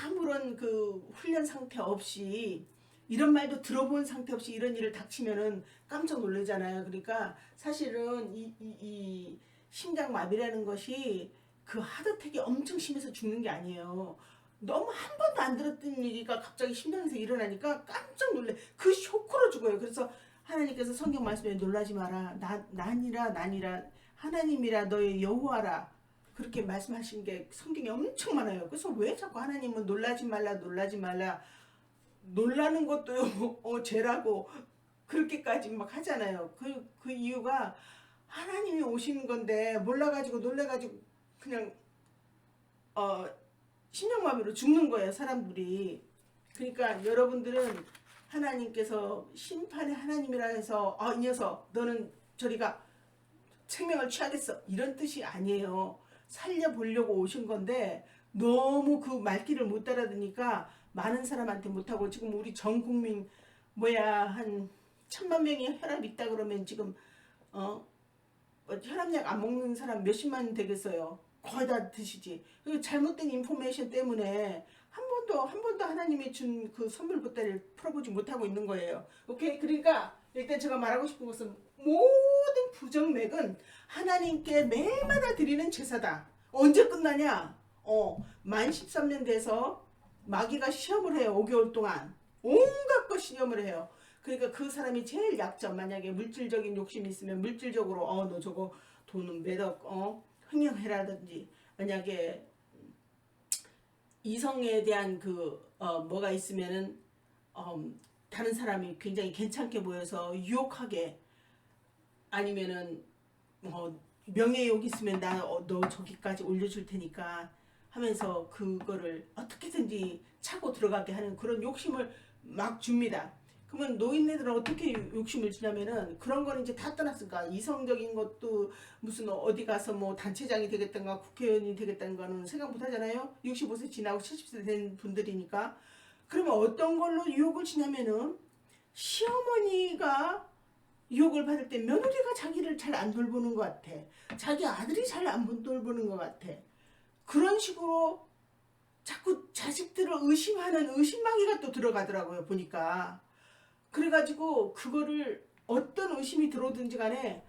아무런 그 훈련 상태 없이, 이런 말도 들어본 상태 없이 이런 일을 닥치면은 깜짝 놀라잖아요. 그러니까 사실은 이 심장마비라는 것이 그 하드택이 엄청 심해서 죽는 게 아니에요. 너무 한 번도 안 들었던 얘기가 갑자기 심장에서 일어나니까 깜짝 놀래. 그 쇼크로 죽어요. 그래서 하나님께서 성경 말씀에 놀라지 마라. 난이라 하나님이라 너의 여호와라. 그렇게 말씀하신 게 성경에 엄청 많아요. 그래서 왜 자꾸 하나님은 놀라지 말라 놀라지 말라, 놀라는 것도 죄라고 그렇게까지 막 하잖아요. 그 이유가 하나님이 오시는 건데 몰라가지고 놀래가지고 그냥 신령마비로 죽는 거예요, 사람들이. 그러니까 여러분들은 하나님께서 심판의 하나님이라 해서 이 녀석 너는 저리가 생명을 취하겠어 이런 뜻이 아니에요. 살려보려고 오신 건데 너무 그 말귀를 못 따라드니까 많은 사람한테 못하고, 지금 우리 전 국민 한 1000만 명이 혈압 있다 그러면 지금 혈압약 안 먹는 사람 몇십만 되겠어요. 거의 다 드시지. 잘못된 인포메이션 때문에 한 번도 하나님이 준 그 선물 보따리를 풀어보지 못하고 있는 거예요. 오케이? 그러니까 일단 제가 말하고 싶은 것은 모든 부정맥은 하나님께 매일마다 드리는 제사다. 언제 끝나냐? 만 13년 돼서 마귀가 시험을 해요. 5개월 동안 온갖 거 시험을 해요. 그러니까 그 사람이 제일 약점, 만약에 물질적인 욕심이 있으면 물질적으로 너 저거 돈은 매덕 흥행해라든지, 만약에 이성에 대한 뭐가 있으면은 다른 사람이 굉장히 괜찮게 보여서 유혹하게, 아니면은 명예욕 있으면 너 저기까지 올려줄 테니까 하면서 그거를 어떻게든지 차고 들어가게 하는 그런 욕심을 막 줍니다. 그러면 노인네들은 어떻게 욕심을 주냐면은, 그런 거는 이제 다 떠났으니까 이성적인 것도 무슨 어디 가서 뭐 단체장이 되겠다는가 국회의원이 되겠다는 거는 생각 못 하잖아요. 65세 지나고 70세 된 분들이니까. 그러면 어떤 걸로 유혹을 주냐면은, 시어머니가 유혹을 받을 때 며느리가 자기를 잘 안 돌보는 것 같아. 자기 아들이 잘 안 돌보는 것 같아. 그런 식으로 자꾸 자식들을 의심하는 의심마귀가 또 들어가더라고요, 보니까. 그래가지고 그거를 어떤 의심이 들어오든지 간에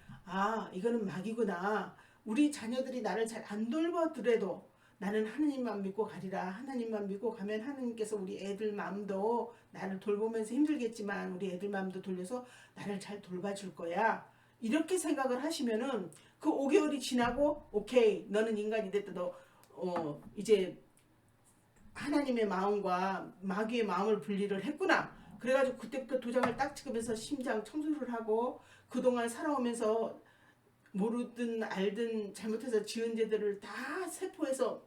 이거는 마귀구나. 우리 자녀들이 나를 잘 안 돌보더라도 나는 하나님만 믿고 가리라. 하나님만 믿고 가면 하나님께서 우리 애들 마음도, 나를 돌보면서 힘들겠지만 우리 애들 마음도 돌려서 나를 잘 돌봐줄 거야. 이렇게 생각을 하시면은 그 5개월이 지나고 오케이, 너는 인간이 됐다. 너 이제 하나님의 마음과 마귀의 마음을 분리를 했구나. 그래가지고 그때부터 도장을 딱 찍으면서 심장 청소를 하고, 그동안 살아오면서 모르든 알든 잘못해서 지은 죄들을 다 세포해서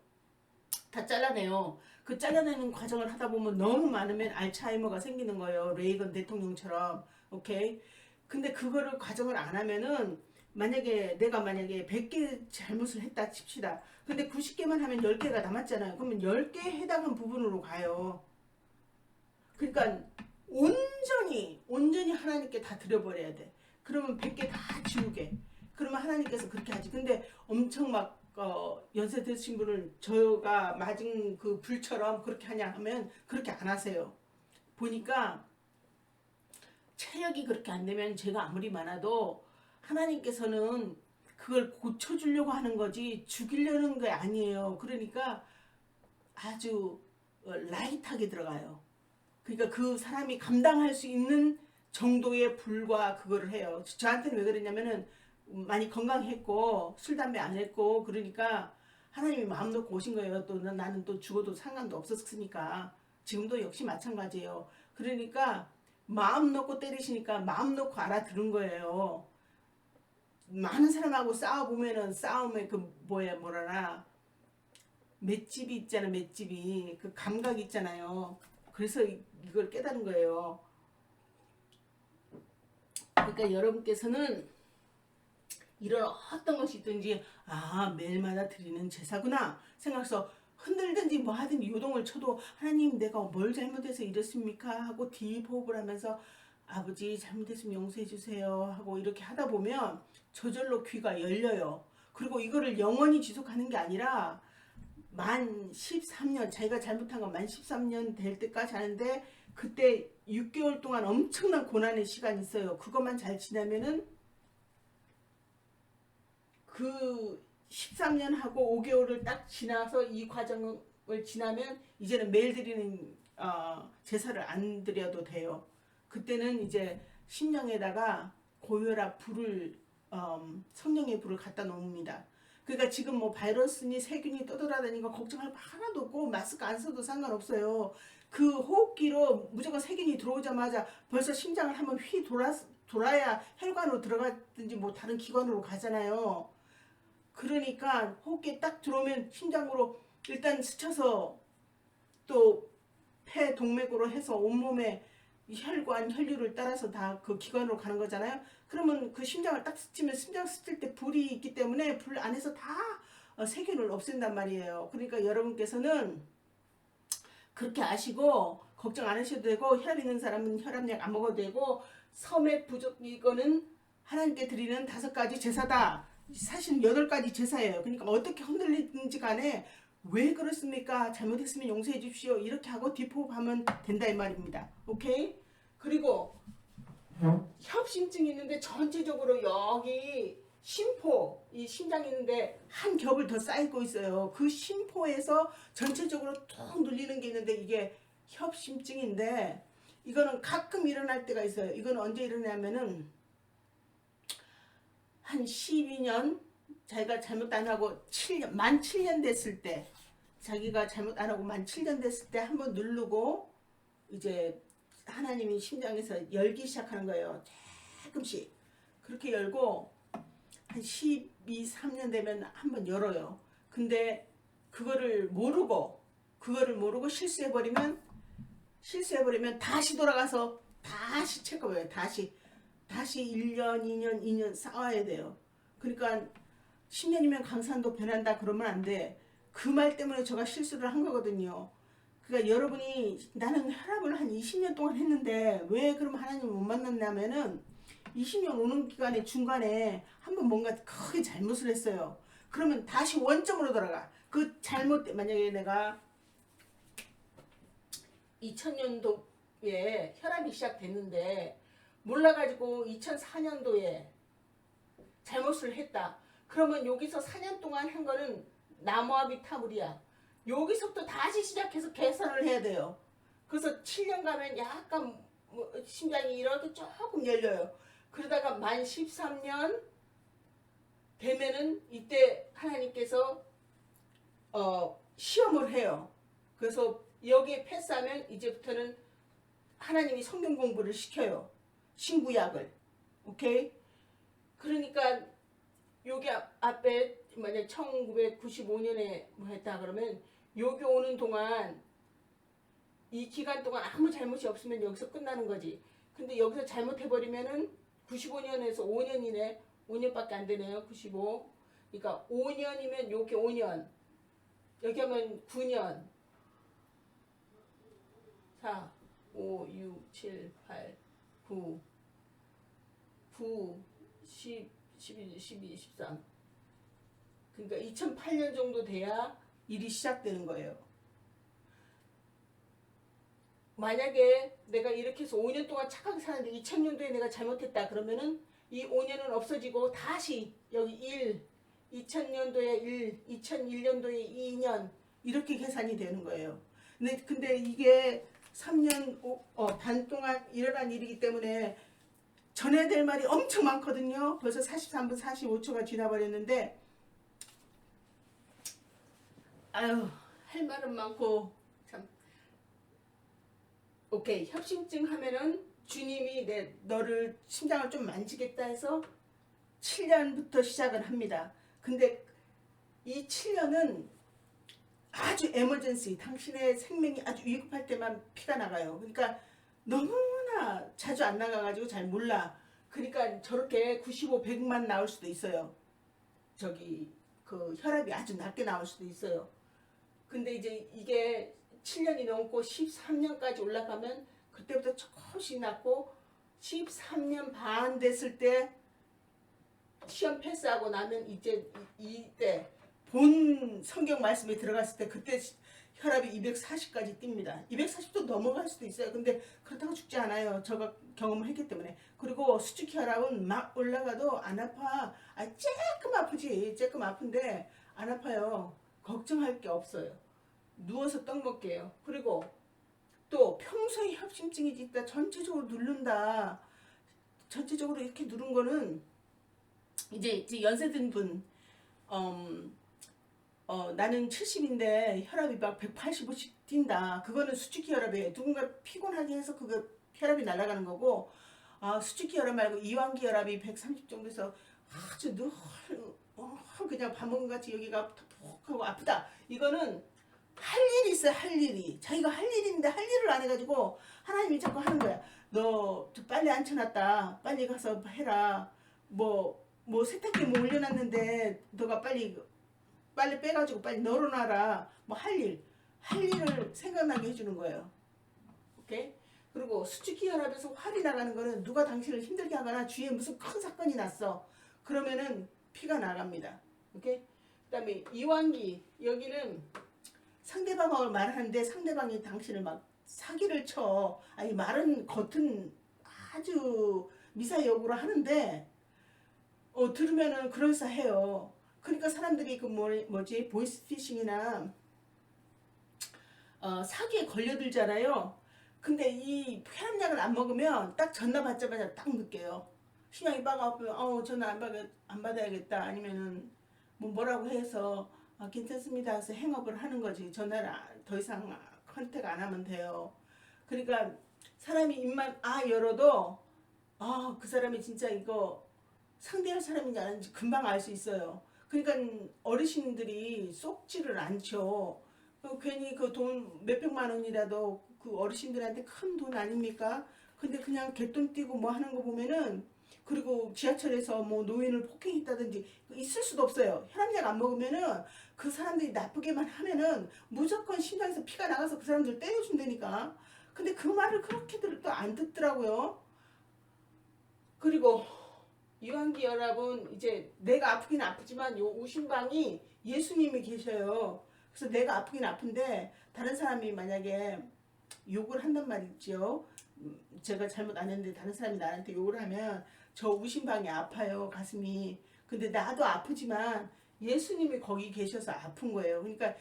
다 잘라내요. 그 잘라내는 과정을 하다 보면 너무 많으면 알츠하이머가 생기는 거예요. 레이건 대통령처럼. 오케이? 근데 그거를 과정을 안 하면은, 내가 만약에 100개 잘못을 했다 칩시다. 근데 90개만 하면 10개가 남았잖아요. 그러면 10개에 해당한 부분으로 가요. 그러니까 온전히 하나님께 다 드려버려야 돼. 그러면 100개 다 지우게. 그러면 하나님께서 그렇게 하지. 근데 엄청 막 연세 드신 분을 저가 맞은 그 불처럼 그렇게 하냐 하면 그렇게 안 하세요. 보니까 체력이 그렇게 안 되면 제가 아무리 많아도 하나님께서는 그걸 고쳐주려고 하는 거지 죽이려는 게 아니에요. 그러니까 아주 라이트하게 들어가요. 그러니까 그 사람이 감당할 수 있는 정도의 불과 그거를 해요. 저한테는 왜 그랬냐면은 많이 건강했고 술 담배 안 했고, 그러니까 하나님이 마음 놓고 오신 거예요. 또 나는 또 죽어도 상관도 없었으니까. 지금도 역시 마찬가지예요. 그러니까 마음 놓고 때리시니까 마음 놓고 알아들은 거예요. 많은 사람하고 싸워보면은 싸움에 뭐라나 맷집이 있잖아. 맷집이 그 감각이 있잖아요. 그래서 이걸 깨달은 거예요. 그러니까 여러분께서는 이런 어떤 것이 있든지 매일마다 드리는 제사구나 생각해서 흔들든지 뭐 하든지 요동을 쳐도, 하나님 내가 뭘 잘못해서 이랬습니까 하고 딥호흡을 하면서 아버지 잘못했으면 용서해 주세요 하고 이렇게 하다 보면 저절로 귀가 열려요. 그리고 이거를 영원히 지속하는 게 아니라 만 13년, 자기가 잘못한 건 만 13년 될 때까지 하는데, 그때 6개월 동안 엄청난 고난의 시간이 있어요. 그것만 잘 지나면은 그 13년 하고 5개월을 딱 지나서 이 과정을 지나면 이제는 매일 드리는 제사를 안 드려도 돼요. 그때는 이제 심령에다가 고혈압 불을 성령의 불을 갖다 놓습니다. 그러니까 지금 뭐 바이러스니 세균이 떠돌아다니는 거 걱정할 거 하나도 없고 마스크 안 써도 상관없어요. 그 호흡기로 무조건 세균이 들어오자마자 벌써 심장을 한번 돌아야 혈관으로 들어가든지 뭐 다른 기관으로 가잖아요. 그러니까 호흡기 딱 들어오면 심장으로 일단 스쳐서 또 폐 동맥으로 해서 온몸에 혈관 혈류를 따라서 다 그 기관으로 가는 거잖아요. 그러면 그 심장을 딱 스치면 심장 스칠 때 불이 있기 때문에 불 안에서 다 세균을 없앤단 말이에요. 그러니까 여러분께서는 그렇게 아시고 걱정 안 하셔도 되고, 혈압 있는 사람은 혈압약 안 먹어도 되고, 섬액 부족 이거는 하나님께 드리는 5가지 제사다. 사실 8가지 제사예요. 그러니까 어떻게 흔들리든지 간에 왜 그렇습니까? 잘못했으면 용서해 주십시오. 이렇게 하고 뒷호흡하면 된다 이 말입니다. 오케이? 그리고 협심증이 있는데 전체적으로 여기 심포, 이 심장이 있는데 한 겹을 더 쌓이고 있어요. 그 심포에서 전체적으로 툭 눌리는 게 있는데 이게 협심증인데, 이거는 가끔 일어날 때가 있어요. 이건 언제 일어나냐면은 한 12년 자기가 잘못 안 하고 만 7년 됐을 때, 자기가 잘못 안 하고 만 7년 됐을 때 한번 누르고 이제 하나님이 심장에서 열기 시작하는 거예요. 조금씩 그렇게 열고 한 12, 3년 되면 한번 열어요. 근데 그거를 모르고 실수해버리면 다시 돌아가서 다시 체크해요. 다시 1년, 2년 쌓아야 돼요. 그러니까 10년이면 강산도 변한다 그러면 안 돼. 그 말 때문에 제가 실수를 한 거거든요. 그러니까 여러분이 나는 혈압을 한 20년 동안 했는데 왜 그럼 하나님을 못 만났냐면은 20년 오는 기간에 중간에 한번 뭔가 크게 잘못을 했어요. 그러면 다시 원점으로 돌아가. 그 잘못, 만약에 내가 2000년도에 혈압이 시작됐는데 몰라가지고 2004년도에 잘못을 했다. 그러면 여기서 4년 동안 한 거는 나무아비타불이야. 여기서부터 다시 시작해서 계산을 해야 돼요. 그래서 7년 가면 약간 심장이 이렇게 조금 열려요. 그러다가 만 13년 되면은 이때 하나님께서 시험을 해요. 그래서 여기에 패스하면 이제부터는 하나님이 성경 공부를 시켜요. 신구약을. 오케이? 그러니까 여기 앞에 만약 1995년에 뭐 했다 그러면 여기 오는 동안 이 기간 동안 아무 잘못이 없으면 여기서 끝나는 거지. 근데 여기서 잘못해버리면은 95년에서 5년이네. 5년밖에 안 되네요. 95. 그러니까 5년이면 여기 5년. 여기 하면 9년. 4, 5, 6, 7, 8, 9, 10, 11, 12, 13. 그러니까 2008년 정도 돼야 일이 시작되는 거예요. 만약에 내가 이렇게 해서 5년 동안 착하게 사는데 2000년도에 내가 잘못했다 그러면은 이 5년은 없어지고 다시 여기 1, 2000년도에 1, 2001년도에 2년 이렇게 계산이 되는 거예요. 근데 이게 3년 반 동안 일어난 일이기 때문에 전해야 될 말이 엄청 많거든요. 벌써 43분 45초가 지나버렸는데 아유, 할 말은 많고 참. 오케이. 협심증 하면은 주님이 너를 심장을 좀 만지겠다 해서 7년부터 시작을 합니다. 근데 이 7년은 아주 에머전시, 당신의 생명이 아주 위급할 때만 피가 나가요. 그러니까 너무나 자주 안 나가가지고 잘 몰라. 그러니까 저렇게 95, 100만 나올 수도 있어요. 저기 그 혈압이 아주 낮게 나올 수도 있어요. 근데 이제 이게 7년이 넘고 13년까지 올라가면 그때부터 조금씩 낮고 13년 반 됐을 때 시험 패스하고 나면 이제 이때 본 성경 말씀에 들어갔을 때 그때 혈압이 240까지 뜁니다. 240도 넘어갈 수도 있어요. 근데 그렇다고 죽지 않아요. 제가 경험을 했기 때문에. 그리고 수축 혈압은 막 올라가도 안 아파. 조금 아프지. 조금 아픈데 안 아파요. 걱정할 게 없어요. 누워서 떡 먹게요. 그리고 또 평소에 협심증이 있다 전체적으로 누른다. 전체적으로 이렇게 누른 거는 이제 연세 든 분, 나는 70인데 혈압이 막 185씩 뛴다. 그거는 수축기 혈압이에요. 누군가 피곤하게 해서 그거 혈압이 날아가는 거고, 수축기 혈압 말고 이완기 혈압이 130 정도에서 아주 늘 그냥 밥 먹은 것 같이 여기가 톡톡하고 아프다. 이거는 할 일이 있어요. 할 일이. 자기가 할 일이 있는데 할 일을 안 해가지고 하나님이 자꾸 하는 거야. 너 빨리 안 쳐놨다. 빨리 가서 해라. 뭐 세탁기에 뭐 올려놨는데 너가 빨리 빼가지고 빨리 널어놔라. 뭐 할 일을 생각나게 해주는 거예요. 오케이? 그리고 수축기 혈압에서 활이 나가는 거는 누가 당신을 힘들게 하거나 주위에 무슨 큰 사건이 났어. 그러면은 피가 나갑니다. 오케이? 그 다음에 이완기. 여기는 상대방을 말하는데 상대방이 당신을 막 사기를 쳐. 아니 말은 겉은 아주 미사여구로 하는데 들으면은 그럴싸해요. 그러니까 사람들이 그 뭐지 보이스피싱이나 사기에 걸려들잖아요. 근데 이 혈압약을 안 먹으면 딱 전화 받자마자 딱 느껴요. 심장이 막 아프면 전화 안 받아야겠다. 아니면은 뭐라고 해서 괜찮습니다 해서 행업을 하는 거지. 전화를 더 이상 컨택 안 하면 돼요. 그러니까 사람이 입만 열어도 그 사람이 진짜 이거 상대할 사람인지 아닌지 금방 알 수 있어요. 그러니까 어르신들이 쏙지를 않죠. 괜히 그 돈 몇백만 원이라도 그 어르신들한테 큰 돈 아닙니까? 근데 그냥 개돈 띄고 뭐 하는 거 보면은, 그리고 지하철에서 뭐 노인을 폭행했다든지 있을 수도 없어요. 혈압약 안 먹으면은 그 사람들이 나쁘게만 하면은 무조건 심장에서 피가 나가서 그 사람들 때려준다니까. 근데 그 말을 그렇게들 또 안 듣더라고요. 그리고 이완기 여러분, 이제 내가 아프긴 아프지만 요 우심방이 예수님이 계셔요. 그래서 내가 아프긴 아픈데 다른 사람이 만약에 욕을 한단 말이죠. 제가 잘못 안 했는데 다른 사람이 나한테 욕을 하면 저 우심방이 아파요, 가슴이. 근데 나도 아프지만 예수님이 거기 계셔서 아픈 거예요. 그러니까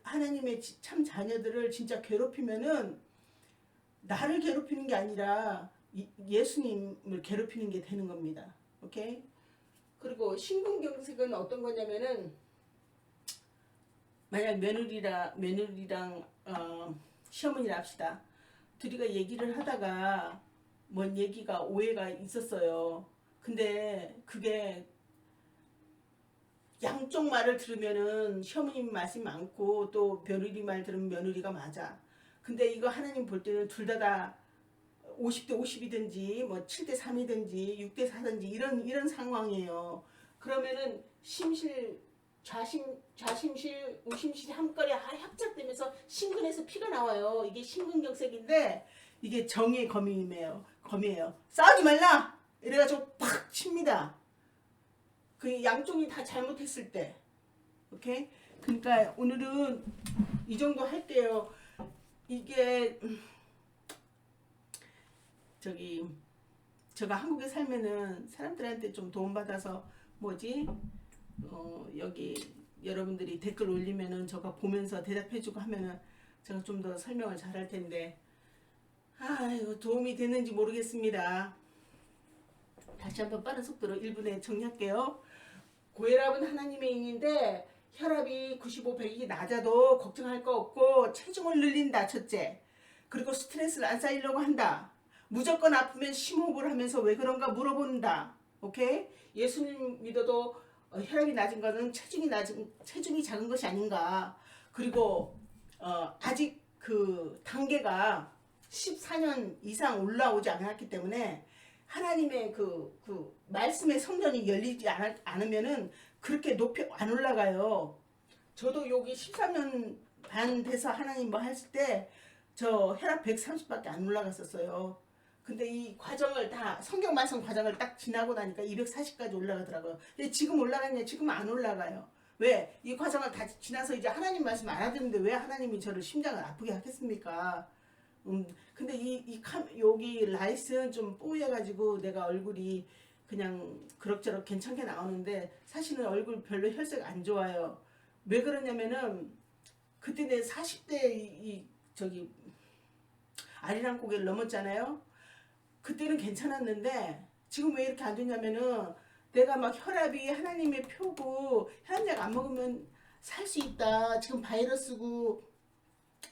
하나님의 참 자녀들을 진짜 괴롭히면은 나를 괴롭히는 게 아니라 예수님을 괴롭히는 게 되는 겁니다. 오케이? 그리고 신분경색은 어떤 거냐면은, 만약 며느리랑 시어머니를 합시다. 둘이가 얘기를 하다가 뭔 얘기가 오해가 있었어요. 근데 그게 양쪽 말을 들으면은 시어머님 말씀이 많고 또 며느리 말 들으면 며느리가 맞아. 근데 이거 하나님 볼 때는 둘 다 50대 50이든지 뭐 7대 3이든지 6대 4든지 이런 상황이에요. 그러면은 좌심실, 우심실이 한꺼번에 합작되면서 심근에서 피가 나와요. 이게 심근경색인데 이게 정의 검이에요. 싸우지 말라! 이래가지고 팍 칩니다. 그 양쪽이 다 잘못했을 때. 오케이? 그러니까 오늘은 이 정도 할게요. 이게 제가 한국에 살면은 사람들한테 좀 도움받아서 여기 여러분들이 댓글 올리면은 제가 보면서 대답해주고 하면은 제가 좀 더 설명을 잘할 텐데 이거 도움이 됐는지 모르겠습니다. 다시 한번 빠른 속도로 1분에 정리할게요. 고혈압은 하나님의 인인데 혈압이 95, 100이 낮아도 걱정할 거 없고 체중을 늘린다, 첫째. 그리고 스트레스를 안 쌓이려고 한다. 무조건 아프면 심호흡을 하면서 왜 그런가 물어본다. 오케이? 예수님 믿어도 혈압이 낮은 거는 체중이 작은 것이 아닌가. 그리고 아직 그 단계가 14년 이상 올라오지 않았기 때문에 하나님의 그 말씀의 성전이 열리지 않으면은 그렇게 높이 안 올라가요. 저도 여기 13년 반 돼서 하나님 뭐 했을 때 저 혈압 130밖에 안 올라갔었어요. 근데 이 과정을 다 성경 말씀 과정을 딱 지나고 나니까 240까지 올라가더라고요. 근데 지금 올라갔냐? 지금 안 올라가요. 왜? 이 과정을 다 지나서 이제 하나님 말씀 알아듣는데 왜 하나님이 저를 심장을 아프게 하겠습니까? 근데 여기 라이스는 좀 뽀얘가지고 내가 얼굴이 그냥 그럭저럭 괜찮게 나오는데 사실은 얼굴 별로 혈색 안 좋아요. 왜 그러냐면은 그때 내 40대 저기 아리랑 고개를 넘었잖아요. 그때는 괜찮았는데 지금 왜 이렇게 안 좋냐면은 내가 막 혈압이 하나님의 표고 혈압약 안 먹으면 살 수 있다. 지금 바이러스고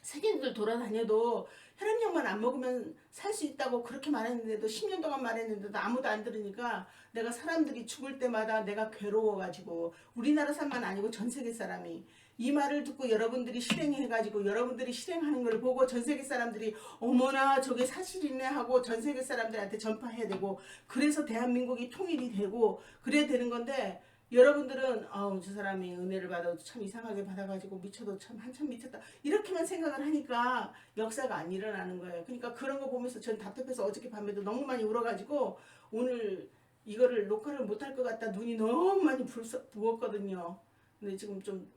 세계인들 돌아다녀도 혈압약만 안 먹으면 살 수 있다고 그렇게 말했는데도 10년 동안 말했는데도 아무도 안 들으니까 내가 사람들이 죽을 때마다 내가 괴로워가지고 우리나라 사람만 아니고 전 세계 사람이 이 말을 듣고 여러분들이 실행해가지고 여러분들이 실행하는 걸 보고 전 세계 사람들이 어머나 저게 사실이네 하고 전 세계 사람들한테 전파해야 되고 그래서 대한민국이 통일이 되고 그래야 되는 건데 여러분들은 아우 저 사람이 은혜를 받아도 참 이상하게 받아가지고 미쳐도 참 한참 미쳤다 이렇게만 생각을 하니까 역사가 안 일어나는 거예요. 그러니까 그런 거 보면서 전 답답해서 어저께 밤에도 너무 많이 울어가지고 오늘 이거를 녹화를 못할 것 같다 눈이 너무 많이 부었거든요. 근데 지금 좀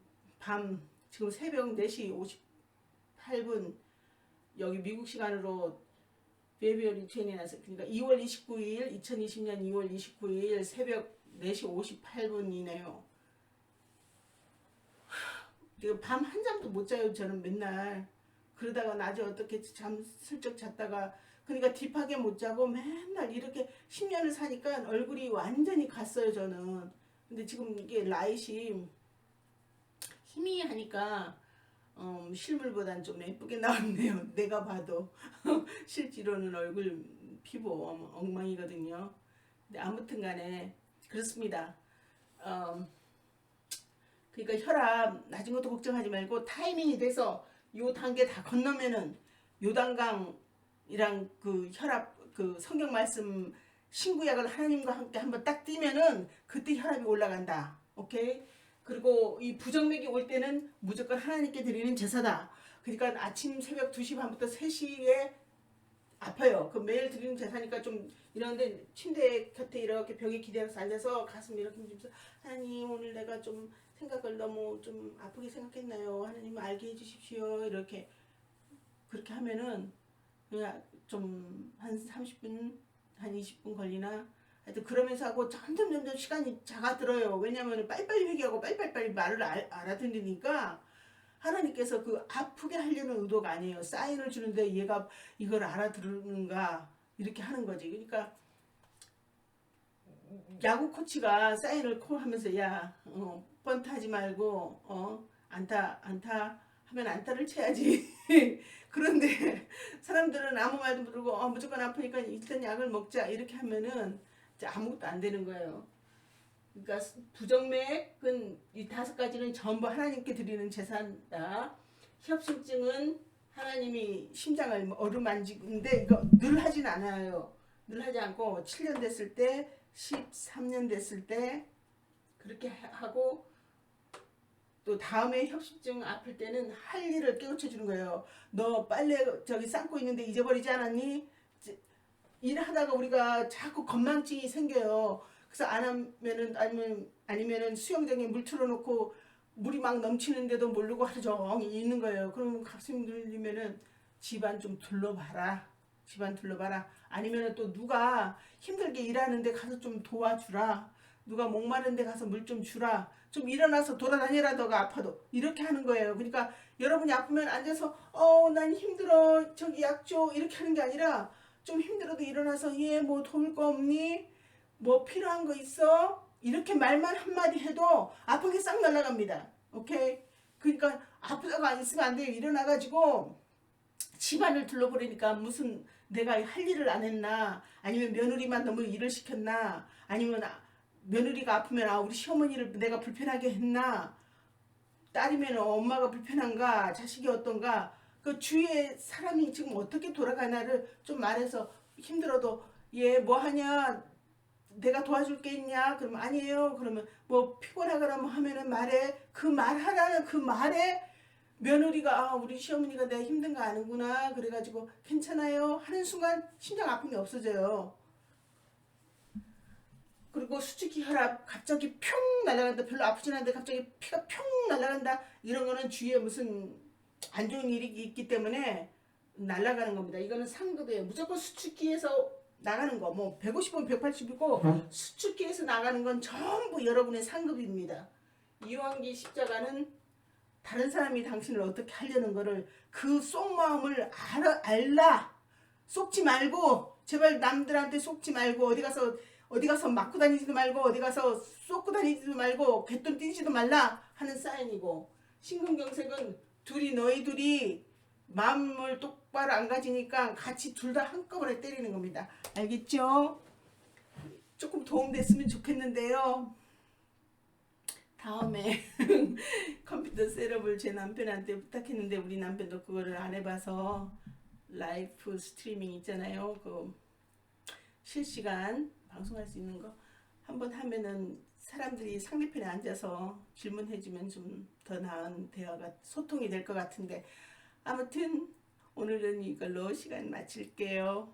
지금 새벽 4시 58분 여기 미국 시간으로 February 29일 그러니까 2월 29일 2020년 2월 29일 새벽 4시 58분이네요. 밤 한 잠도 못 자요 저는 맨날. 그러다가 낮에 어떻게 슬쩍 잤다가 그러니까 딥하게 못 자고 맨날 이렇게 10년을 사니까 얼굴이 완전히 갔어요 저는. 근데 지금 이게 라이시 희미하니까 실물보단 좀 예쁘게 나왔네요. 내가 봐도 실제로는 얼굴 피부 엉망이거든요. 근데 아무튼 간에 그렇습니다. 그러니까 혈압 낮은 것도 걱정하지 말고 타이밍이 돼서 요 단계 다 건너면은 요단강이랑 그 혈압 그 성경 말씀 신구약을 하나님과 함께 한번 딱 뛰면은 그때 혈압이 올라간다. 오케이? 그리고 이 부정맥이 올 때는 무조건 하나님께 드리는 제사다. 그러니까 아침 새벽 2시 반부터 3시에 아파요. 그 매일 드리는 제사니까 좀 이런데 침대 곁에 이렇게 벽에 기대서 앉아서 가슴 이렇게 힘주면서 하나님 오늘 내가 좀 생각을 너무 좀 아프게 생각했나요? 하나님 알게 해주십시오. 이렇게 그렇게 하면은 그냥 좀 한 30분 한 20분 걸리나 하여튼 그러면서 하고 점점 시간이 작아들어요. 왜냐면 빨리빨리 회개하고 빨리빨리 말을 알아듣으니까 하나님께서 그 아프게 하려는 의도가 아니에요. 사인을 주는데 얘가 이걸 알아들는가 이렇게 하는 거지. 그러니까 야구 코치가 사인을 하면서 야 번트 하지 말고 안타 하면 안타를 쳐야지. 그런데 사람들은 아무 말도 모르고 무조건 아프니까 일단 약을 먹자 이렇게 하면은 아무것도 안 되는 거예요. 그러니까 부정맥은 이 5가지는 전부 하나님께 드리는 제사다. 협심증은 하나님이 심장을 어루만지는데 이거 늘 하진 않아요. 늘 하지 않고 7년 됐을 때 13년 됐을 때 그렇게 하고 또 다음에 협심증 아플 때는 할 일을 깨우쳐 주는 거예요. 너 빨래 저기 삶고 있는데 잊어버리지 않았니? 일하다가 우리가 자꾸 건망증이 생겨요. 그래서 안 하면은 아니면은 수영장에 물 틀어놓고 물이 막 넘치는데도 모르고 하루 종일 있는 거예요. 그러면 가슴이 눌리면은 집안 좀 둘러봐라. 집안 둘러봐라. 아니면은 또 누가 힘들게 일하는데 가서 좀 도와주라. 누가 목마른데 가서 물 좀 주라. 좀 일어나서 돌아다니라 너가 아파도. 이렇게 하는 거예요. 그러니까 여러분이 아프면 앉아서 난 힘들어 저기 약 줘 이렇게 하는 게 아니라 좀 힘들어도 일어나서 얘 뭐 도울 거 없니? 뭐 필요한 거 있어? 이렇게 말만 한마디 해도 아픈 게 싹 날아갑니다. 오케이? 그러니까 아프다가 있으면 안 돼요. 일어나가지고 집안을 둘러보니까 무슨 내가 할 일을 안 했나? 아니면 며느리만 너무 일을 시켰나? 아니면 며느리가 아프면 우리 시어머니를 내가 불편하게 했나? 딸이면 엄마가 불편한가? 자식이 어떤가? 그 주위에 사람이 지금 어떻게 돌아가나를 좀 말해서 힘들어도 얘 뭐 하냐? 내가 도와줄 게 있냐? 그러면 아니에요. 그러면 뭐 피곤하거나 뭐 하면은 말해. 그 말하라는 그 말에 며느리가 우리 시어머니가 내가 힘든 거 아는구나. 그래가지고 괜찮아요. 하는 순간 심장 아픔이 없어져요. 그리고 수축기 혈압 갑자기 평 날아간다. 별로 아프진 않은데 갑자기 피가 평 날아간다. 이런 거는 주위에 무슨 안 좋은 일이 있기 때문에 날아가는 겁니다. 이거는 상급이에요. 무조건 수축기에서 나가는 거, 뭐 150은 180이고 수축기에서 나가는 건 전부 여러분의 상급입니다. 이왕기 십자가는 다른 사람이 당신을 어떻게 하려는 거를 그 속마음을 알라. 속지 말고 제발 남들한테 속지 말고 어디 가서 맞고 다니지도 말고 어디 가서 쏟고 다니지도 말고 갯돈 띄지도 말라 하는 사인이고, 신금경색은 너희 둘이 마음을 똑바로 안 가지니까 같이 둘 다 한꺼번에 때리는 겁니다. 알겠죠? 조금 도움됐으면 좋겠는데요. 다음에 컴퓨터 셋업을 제 남편한테 부탁했는데 우리 남편도 그거를 안 해봐서 라이프 스트리밍 있잖아요. 그 실시간 방송할 수 있는 거 한번 하면은 사람들이 상대편에 앉아서 질문해주면 좀 더 나은 대화가 소통이 될 것 같은데, 아무튼 오늘은 이걸로 시간 마칠게요.